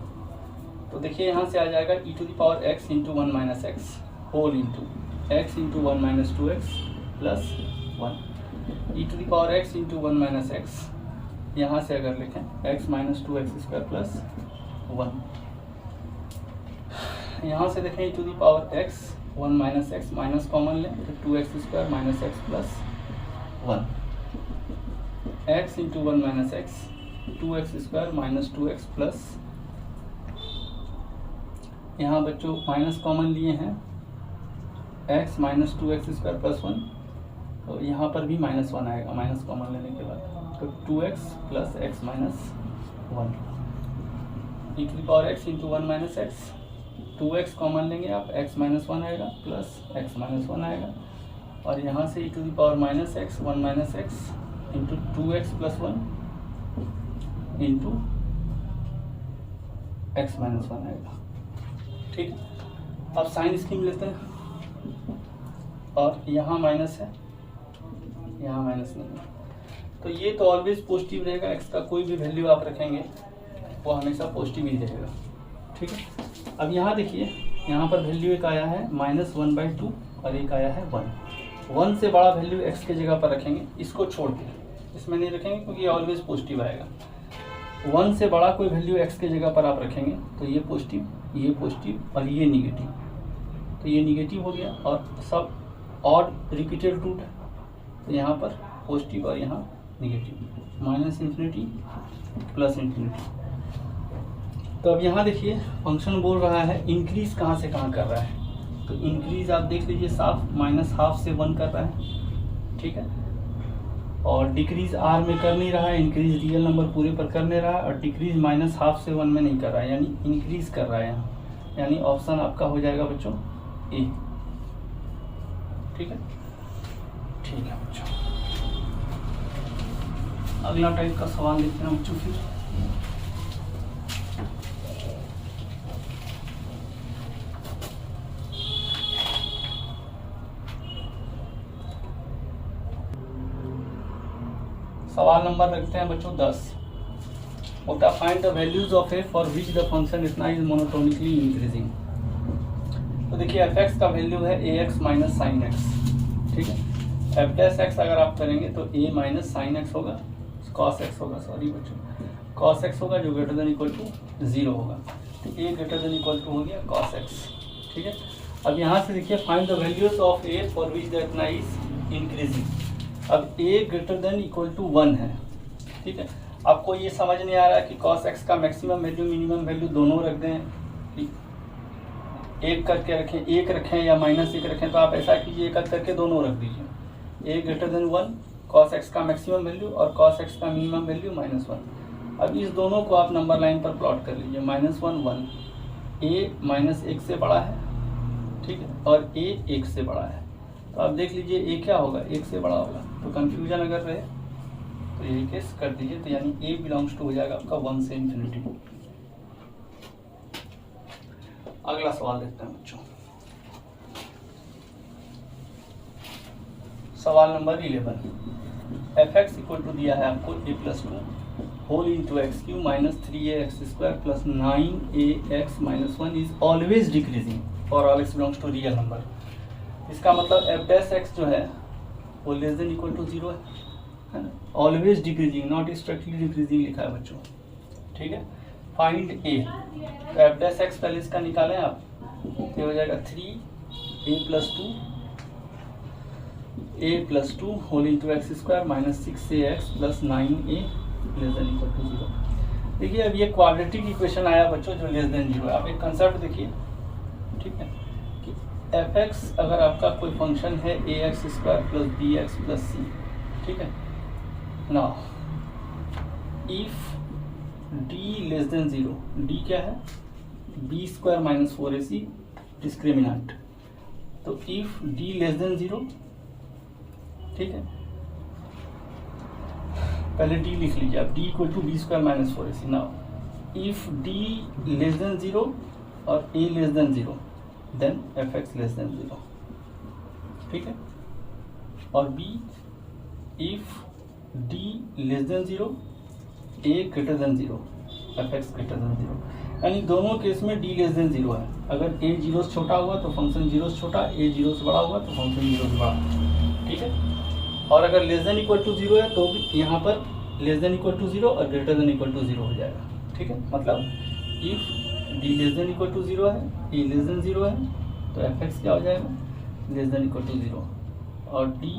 तो देखिए यहाँ से आ जाएगा e to the power x into 1 - x whole into x into 1 minus 2x plus 1 e to the power x into 1 minus x, यहाँ से अगर लिखें x minus 2x square plus 1, यहाँ से देखें e to the power x 1 minus x, minus common लें तो 2x square minus x plus 1, x into 1 minus x 2x square minus 2x plus, यहाँ बच्चों माइनस कॉमन लिए हैं x minus 2x square plus 1, तो यहाँ पर भी माइनस 1 आएगा माइनस कॉमन लेने के बाद, तो 2x plus x minus 1 e to the power x into 1 minus x, 2x common लेंगे आप, x माइनस 1 आएगा प्लस x माइनस 1 आएगा, और यहाँ से e to the power minus x 1 minus x into 2x plus 1 into x minus 1 आएगा। ठीक है, अब साइन स्कीम लेते हैं, और यहाँ माइनस है, यहाँ माइनस नहीं है, तो ये तो ऑलवेज पॉजिटिव रहेगा, x का कोई भी वैल्यू आप रखेंगे वो हमेशा पॉजिटिव ही रहेगा। ठीक है, अब यहाँ देखिए, यहाँ पर वैल्यू एक आया है -1/2 और एक आया है 1 से बड़ा वैल्यू x के जगह पर रखेंगे, इसको छोड़ के इसमें नहीं रखेंगे क्योंकि ऑलवेज पॉजिटिव आएगा। 1 से बड़ा कोई वैल्यू x के जगह पर आप रखेंगे तो ये पॉजिटिव और ये निगेटिव, तो ये निगेटिव हो गया, और सब ऑड रिपीटेड रूट है, तो यहाँ पर पॉजिटिव और यहाँ negative, minus infinity plus infinity. तो अब यहाँ देखिए फंक्शन बोल रहा है इंक्रीज कहाँ से कहाँ कर रहा है, तो इंक्रीज आप देख लीजिए साफ -12 से 1 कर रहा है। ठीक है, और डिक्रीज r में कर नहीं रहा है, इंक्रीज रियल नंबर पूरे पर कर नहीं रहा है, और डिक्रीज -12 से 1 में नहीं कर रहा है, यानी इंक्रीज कर रहा है यहाँ, यानी ऑप्शन आपका हो जाएगा बच्चों ए। ठीक है, ठीक है बच्चों, अगला टाइप का सवाल देखते हैं बच्चों। फिर सवाल नंबर रखते हैं बच्चों 10, बोलता find the values of a for which the function इतना इज मोनोटोनिकली इंक्रीजिंग। तो देखिए एफ एक्स का वैल्यू है ए एक्स माइनस साइन एक्स। ठीक है, एफ डैश एक्स अगर आप करेंगे तो ए माइनस साइन एक्स होगा, कॉस एक्स होगा, सॉरी बच्चों, कॉस एक्स होगा जो ग्रेटर देन इक्वल टू 0 होगा, तो ए ग्रेटर देन इक्वल टू हो गया कॉस एक्स। ठीक है, अब यहाँ से देखिए find the values of a for which the इतना इज इंक्रीजिंग। अब a greater than equal to 1 है। ठीक है, आपको ये समझ नहीं आ रहा है कि cos x का मैक्सिमम वैल्यू मिनिमम वैल्यू दोनों रख दें, एक करके रखें, एक रखें या -1 रखें, तो आप ऐसा कीजिए एक करके दोनों रख दीजिए, a greater then 1 cos x का मैक्सिमम वैल्यू और cos x का मिनिमम वैल्यू -1। अब इस दोनों को आप नंबर लाइन पर प्लॉट कर लीजिए, -1 1, a -1 से बड़ा है, ठीक है, और a 1 से बड़ा है, तो आप देख लीजिए ए क्या होगा, 1 से बड़ा होगा, तो कंफ्यूजन अगर रहे तो ये केस कर दीजिए, तो यानी ए बिलोंग्स टू हो जाएगा आपका 1 से इन्फिनिटी। अगला सवाल देखते हैं बच्चों, सवाल नंबर 11, एफ एक्स इक्वल टू दिया है आपको a+2 whole into x cube minus 3ax² plus 9ax minus 1 is always decreasing for all x belongs to real number. इसका मतलब एफ डैश एक्स जो है वो लेस देन इक्वल टू 0 है ना, always decreasing not strictly decreasing लिखा है बच्चों। ठीक है, फाइंड ए, तो एफ डैश एक्स पहले इसका निकालें आप, ये हो जाएगा 3a+2 whole into x² minus 6ax plus 9a less than equal to 0। देखिए अब ये क्वाड्रेटिक इक्वेशन आया बच्चों जो लेस देन 0 है। आप एक कंसेप्ट देखिए, ठीक है, एफ एक्स अगर आपका कोई फंक्शन है ax² plus bx plus c, ठीक है ना, if d less than 0, d क्या है, b² माइनस 4ac डिस्क्रिमिनेंट, तो इफ d लेस देन 0, ठीक है, पहले d लिख लीजिए आप, d equal to b² minus 4ac। Now if d less than 0 और a less than 0 then F x less than 0। ठीक है, और b if d less than 0 a greater than 0 f x greater than 0। यानी दोनों case में D less than zero है। अगर ए zero से छोटा हुआ तो फंक्शन जीरो से छोटा, ए जीरो से बड़ा हुआ तो फंक्शन जीरो से बड़ा। ठीक है, और अगर less than equal to zero है तो भी यहाँ पर less than equal to zero और greater than equal to zero हो जाएगा। ठीक है, मतलब if D less than equal to zero है, ए लेस देन जीरो है, तो एफ एक्स क्या हो जाएगा, less than equal to zero, और D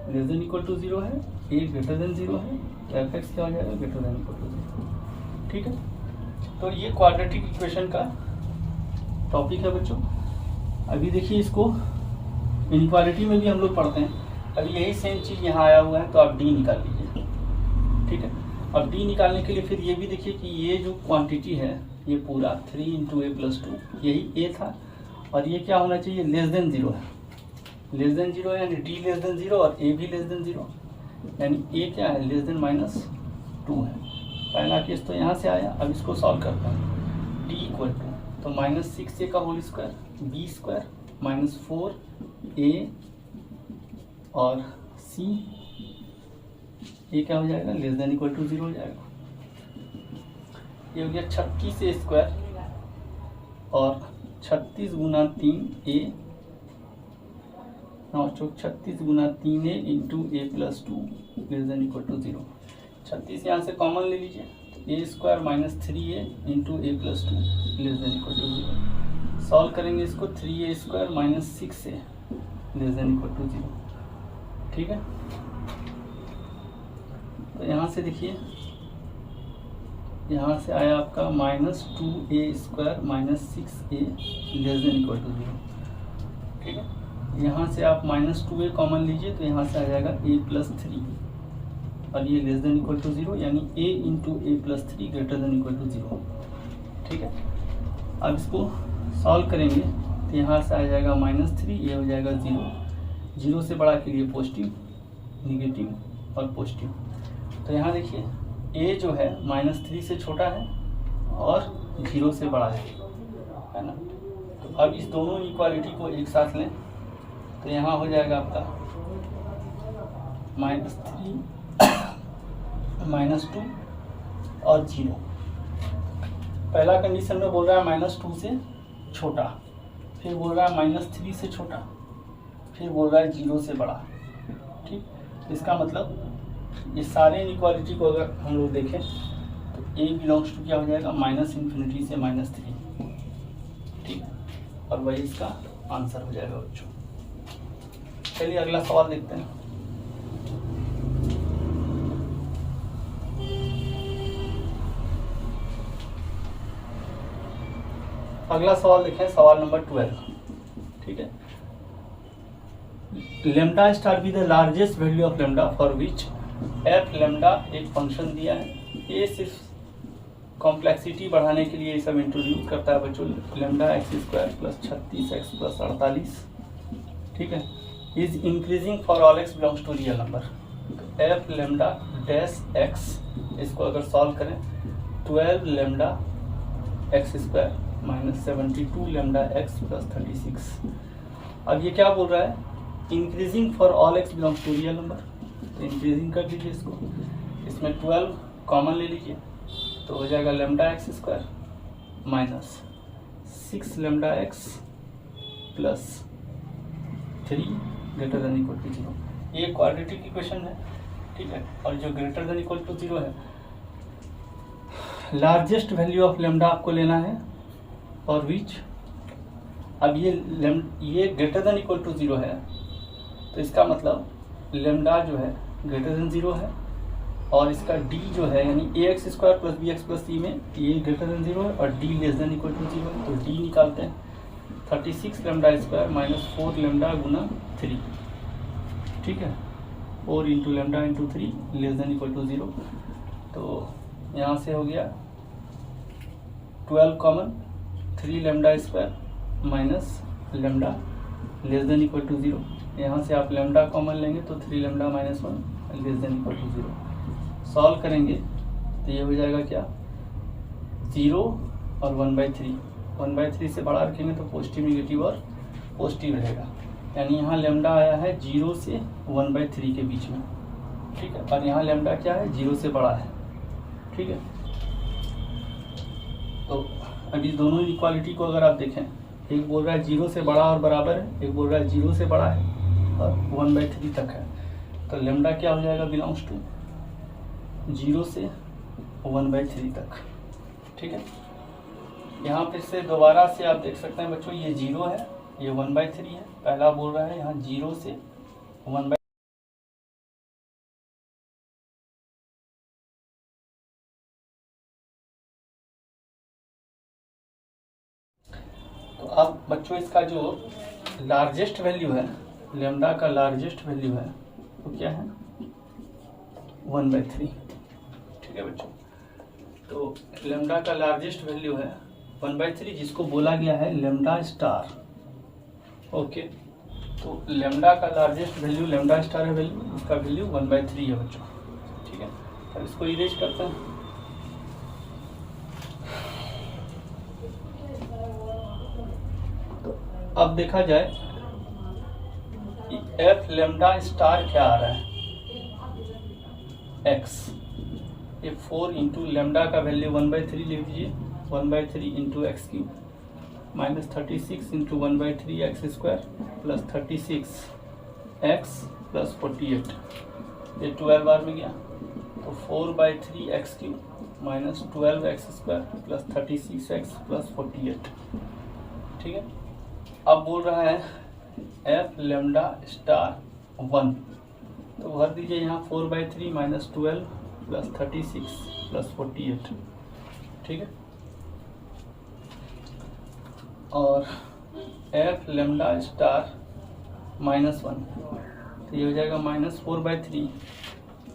less than equal to zero है, ए ग्रेटर देन जीरो है, तो एफ एक्स क्या हो जाएगा, greater than equal to zero. ठीक है, तो ये क्वाड्रेटिक इक्वेशन का टॉपिक है बच्चों। अभी देखिए इसको इनइक्वालिटी में भी हम लोग पढ़ते हैं। अभी यही सेम चीज़ यहाँ आया हुआ है, तो आप डी निकाल लीजिए। ठीक है, अब डी निकालने के लिए फिर ये भी देखिए कि ये जो क्वांटिटी है ये पूरा 3 इंटू ए प्लस 2 यही ए था, और ये क्या होना चाहिए, लेस देन जीरो है। लेस देन जीरो यानी डी लेस देन जीरो और ए भी लेस देन जीरो, यानी ए क्या है, लेस देन माइनस 2 है। पहला केस तो यहाँ से आया। अब इसको सॉल्व करते हैं। डी इक्वल टू तो -6 ए का whole square, b square minus 4 a और सी, ये क्या हो जाएगा, less than equal to zero हो जाएगा। ये हो गया 36 ए स्क्वायर और 36 गुना 3 ए, 36 गुना 3 a into a plus 2 less than equal to zero. 36 यहाँ से कॉमन ले लीजिए, a square minus 3 a into a plus 2 less than equal to zero. Solve करेंगे इसको, 3 a square minus 6 a less than equal to zero. ठीक है, तो यहाँ से देखिए, यहाँ से आया आपका -2a square minus 6a less than equal to zero. ठीक है, यहाँ से आप -2a कॉमन लीजिए तो यहाँ से आ जाएगा a प्लस 3 और ये less than equal to zero, यानी a into a plus 3 greater than equal to zero. ठीक है, अब इसको सॉल्व करेंगे तो यहाँ से आ जाएगा -3, ये हो जाएगा 0, 0 से बड़ा के लिए पॉजिटिव, निगेटिव और पॉजिटिव। तो यहाँ देखिए a जो है -3 से छोटा है और 0 से बड़ा है ना। तो अब इस दोनों इक्वालिटी को एक साथ लें तो यहाँ हो जाएगा आपका -3 -2 और 0। पहला कंडीशन में बोल रहा है -2 से छोटा, फिर बोल रहा है -3 से छोटा, फिर बोल रहा है 0 से बड़ा। ठीक, इसका मतलब ये सारे इनइक्वालिटी को अगर हम लोग देखें तो a बिलोंग्स टू क्या हो जाएगा, -∞ से -3। ठीक, और वही इसका आंसर हो जाएगा बच्चों। चलिए अगला सवाल देखते हैं। अगला सवाल देखें, सवाल नंबर 12। ठीक है, lambda star be the largest value of lambda for which F lambda एक फंक्शन दिया है। ये सिर्फ कॉम्प्लेक्सिटी बढ़ाने के लिए ये सब इंट्रोड्यूस करता है बच्चों। Lambda x square plus 36x plus 48, ठीक है, is increasing for all x belongs to real number. तो एफ लेमडा डैश एक्स, इसको अगर सॉल्व करें 12 lambda x square minus 72 lambda x plus 36। अब ये क्या बोल रहा है, increasing for all x belongs to real number. तो इंक्रीजिंग कर लीजिए इसको, इसमें 12 कॉमन ले लीजिए तो हो जाएगा lambda x square minus 6 lambda x plus 3 greater than equal to 0। ये क्वाड्रेटिक इक्वेशन है। ठीक है, और जो ग्रेटर देन इक्वल टू 0 है, लार्जेस्ट वैल्यू ऑफ लेमडा आपको लेना है और विच, अब ये ग्रेटर देन इक्वल टू 0 है तो इसका मतलब लेमडा जो है ग्रेटर देन 0 है, और इसका डी जो है यानी a x square plus b x plus c में ये ग्रेटर देन 0 है और D less than equal to 0 है। तो डी निकालते हैं, 36 लेमडा स्क्वायर माइनस 4 लेमडा गुना 3। ठीक है, 4 into lambda into 3 less than equal to 0। तो यहाँ से हो गया 12 common, 3 lambda square minus lambda less than equal to 0। यहाँ से आप लेमडा कॉमन लेंगे तो 3 lambda minus 1 less than equal to 0। Solve करेंगे तो ये हो जाएगा क्या, 0 और 1/3। 1/3 से बड़ा रखेंगे तो पॉजिटिव निगेटिव और पॉजिटिव रहेगा, यानी यहाँ लेमडा आया है 0 से 1/3 के बीच में। ठीक है, और यहाँ लेमडा क्या है, 0 से बड़ा है। ठीक है, तो अब इस दोनों इक्वालिटी को अगर आप देखें, एक बोल रहा है 0 से बड़ा और बराबर है, एक बोल रहा है 0 से बड़ा है और 1/3 तक है, तो लेमडा क्या हो जाएगा, बिलोंग्स टू 0 से 1/3 तक। ठीक है, यहाँ फिर से दोबारा से आप देख सकते हैं बच्चों, ये 0 है, ये 1/3 है। पहला बोल रहा है यहाँ 0 से 1/3। तो अब बच्चों इसका जो लार्जेस्ट वैल्यू है, लेमडा का लार्जेस्ट वैल्यू है वो क्या है, 1/3। ठीक है बच्चों, तो लेमडा का लार्जेस्ट वैल्यू है 1/3, जिसको बोला गया है लेमडा स्टार। ओके, तो लेमडा का लार्जेस्ट वैल्यू लेमडा स्टार है, वैल्यू इसका वैल्यू 1/3 है बच्चों। ठीक है, अब इसको इरेज करते हैं। तो अब देखा जाए कि एफ लेमडा स्टार क्या आ रहा है, x। ये 4 इंटू लेमडा का वैल्यू 1/3 लिख दीजिए, 1/3 into x cube minus 36 into 1/3 x square plus 36 x plus 48, ये 12 बार में गया, तो 4/3 x cube minus 12 x square plus 36 x plus 48। ठीक है, अब बोल रहा है एफ लेमडा स्टार 1, तो भर दीजिए यहाँ 4/3 माइनस 12 प्लस 36 प्लस 48। ठीक है, और एफ लेमडा स्टार -1, तो ये हो जाएगा -4/3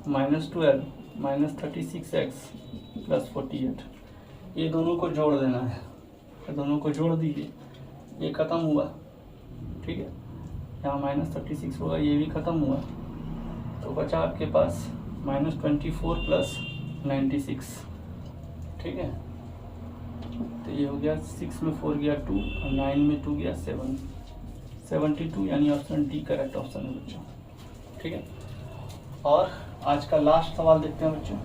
माइनस 12 माइनस 36 एक्स प्लस 48। ये दोनों को जोड़ देना है, तो दोनों को जोड़ दीजिए, ये ख़त्म हुआ। ठीक है, यहाँ -36 होगा, ये भी ख़त्म हुआ, तो बचा आपके पास -24 प्लस 96। ठीक है, तो ये हो गया 6 में 4 गया 2 और 9 में 2 गया 7, 72, यानी ऑप्शन डी करेक्ट ऑप्शन है बच्चों। ठीक है, और आज का लास्ट सवाल देखते हैं बच्चों।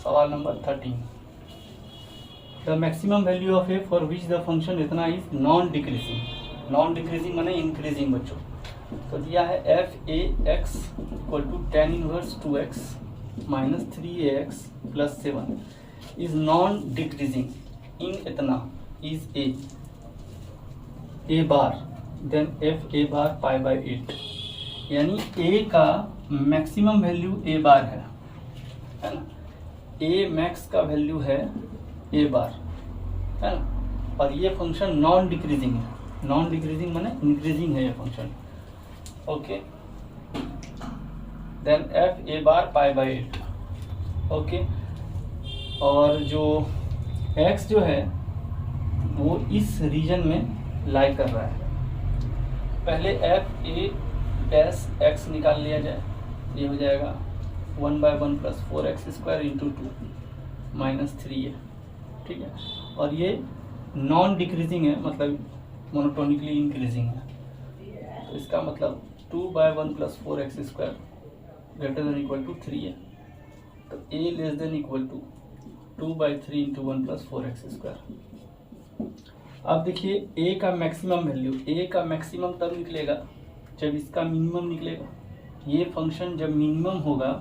सवाल number 13, the maximum value of a for which the function इतना is non decreasing. Non decreasing माने इंक्रीजिंग बच्चों। तो दिया है f a x equal to tan inverse 2x minus 3ax plus 7 is non decreasing in इतना is a bar, then f a bar π/8, यानी ए का maximum value ए बार है ना, ए मैक्स का वैल्यू है ए बार, है ना, और ये फंक्शन नॉन डिक्रीजिंग है। नॉन डिक्रीजिंग माने इंक्रीजिंग है ये function. Okay, then f a bar π/8। Okay, और जो x जो है वो इस रीजन में लाई कर रहा है। पहले एफ ए डैश एक्स निकाल लिया जाए, ये हो जाएगा 1/1 plus 4x square into 2 minus 3 है। ठीक है, और ये नॉन डिक्रीजिंग है, मतलब मोनोटोनिकली इंक्रीजिंग है, तो इसका मतलब 2/1 plus 4x square greater than equal to 3 है, तो a less than equal to 2/3 into 1 plus 4x square. अब देखिए a का मैक्सिमम वैल्यू, a का मैक्सिमम तब निकलेगा जब इसका मिनिमम निकलेगा। ये फंक्शन जब मिनिमम होगा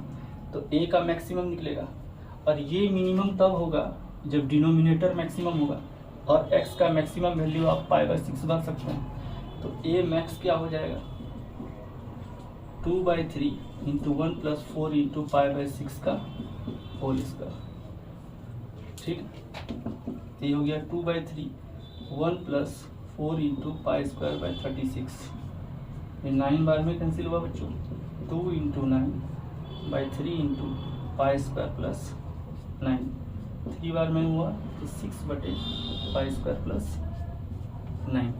तो a का मैक्सिमम निकलेगा, और ये मिनिमम तब होगा जब डिनोमिनेटर मैक्सिमम होगा, और x का मैक्सिमम वैल्यू आप π/6 भर सकते हैं। तो a मैक्स क्या हो जाएगा 2/3 इंटू 1 प्लस 4 इंटू π/6 का होल स्क्वायर। ठीक, तो ये हो गया 2/3 1 प्लस 4 इंटू π²/36। ये 9 बार में कैंसिल हुआ बच्चों, 2 इंटू 9/3 इंटू π² प्लस 9, 3 बार में हुआ तो 6/π² प्लस 9।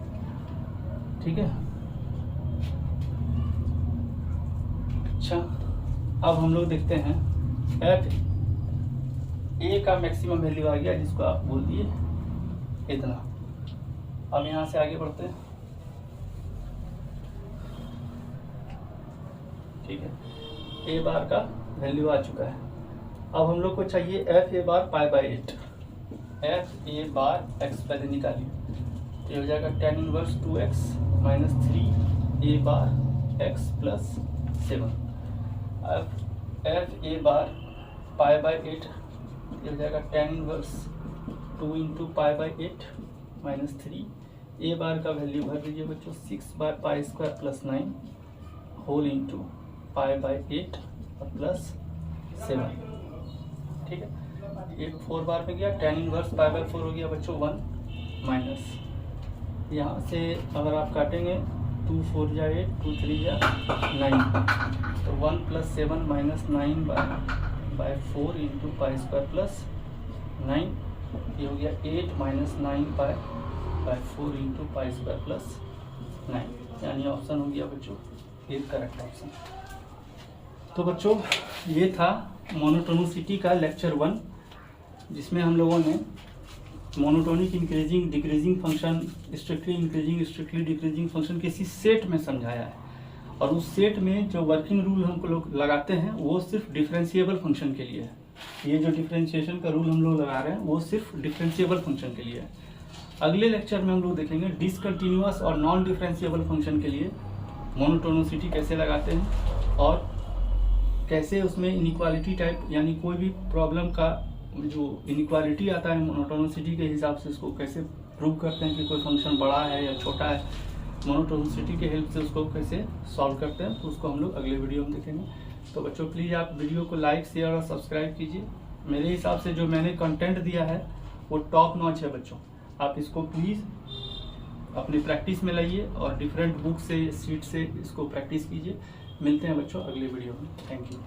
ठीक है, अच्छा अब हम लोग देखते हैं एफ ए का मैक्सिमम वैल्यू आ गया, जिसको आप बोल दिए इतना। अब यहाँ से आगे बढ़ते हैं। ठीक है, ए बार का वैल्यू आ चुका है। अब हम लोग को चाहिए F a bar pi by 8। F a bar x पहले निकालिए, तो ये हो जाएगा tan inverse 2x minus 3 A bar x plus 7। अब F a bar pi by 8, ये हो जाएगा tan inverse 2 into pi by 8 minus 3। A bar का वैल्यू भर दीजिए बच्चों, 6 बार pi square plus 9 whole into pi by 8 और प्लस 7। ठीक है, ये 4 बार में गया, tan इनवर्स पाई बाई 4 हो गया बच्चों 1 माइनस, यहाँ से अगर आप काटेंगे 2 4 जा 8, 2 3 जा 9, तो 1 plus 7 minus 9 by 4 into pi square plus 9, ये हो गया 8 minus 9 by 4 into pi square plus 9, यानी ऑप्शन हो गया बच्चों ये करेक्ट ऑप्शन। तो बच्चों ये था मोनोटोनिसिटी का लेक्चर 1, जिसमें हम लोगों ने monotonic increasing decreasing function, strictly increasing strictly decreasing function किसी सेट में समझाया है, और उस सेट में जो वर्किंग रूल हम लोग लगाते हैं वो सिर्फ डिफरेंशिएबल फंक्शन के लिए है। ये जो डिफरेंशिएशन का रूल हम लोग लगा रहे हैं वो सिर्फ डिफरेंशिएबल फंक्शन के लिए है। अगले लेक्चर में हम लोग देखेंगे डिसकंटिन्यूअस और नॉन डिफरेंशिएबल फंक्शन के लिए मोनोटोनिसिटी कैसे लगाते हैं, और कैसे उसमें इनइक्वालिटी टाइप यानी कोई भी प्रॉब्लम का जो इनइक्वालिटी आता है मोनोटोनिसिटी के हिसाब से उसको कैसे प्रूव करते हैं कि कोई फंक्शन बड़ा है या छोटा है, मोनोटोनिसिटी के हेल्प से उसको कैसे सॉल्व करते हैं, तो उसको हम लोग अगले वीडियो में देखेंगे। तो बच्चों प्लीज़ आप वीडियो को लाइक शेयर और सब्सक्राइब कीजिए। मेरे हिसाब से जो मैंने कंटेंट दिया है वो टॉप नॉच है बच्चों, आप इसको प्लीज़ अपनी प्रैक्टिस में लाइए और डिफरेंट बुक से सीट से इसको प्रैक्टिस कीजिए। मिलते हैं बच्चों अगले वीडियो में। Thank you.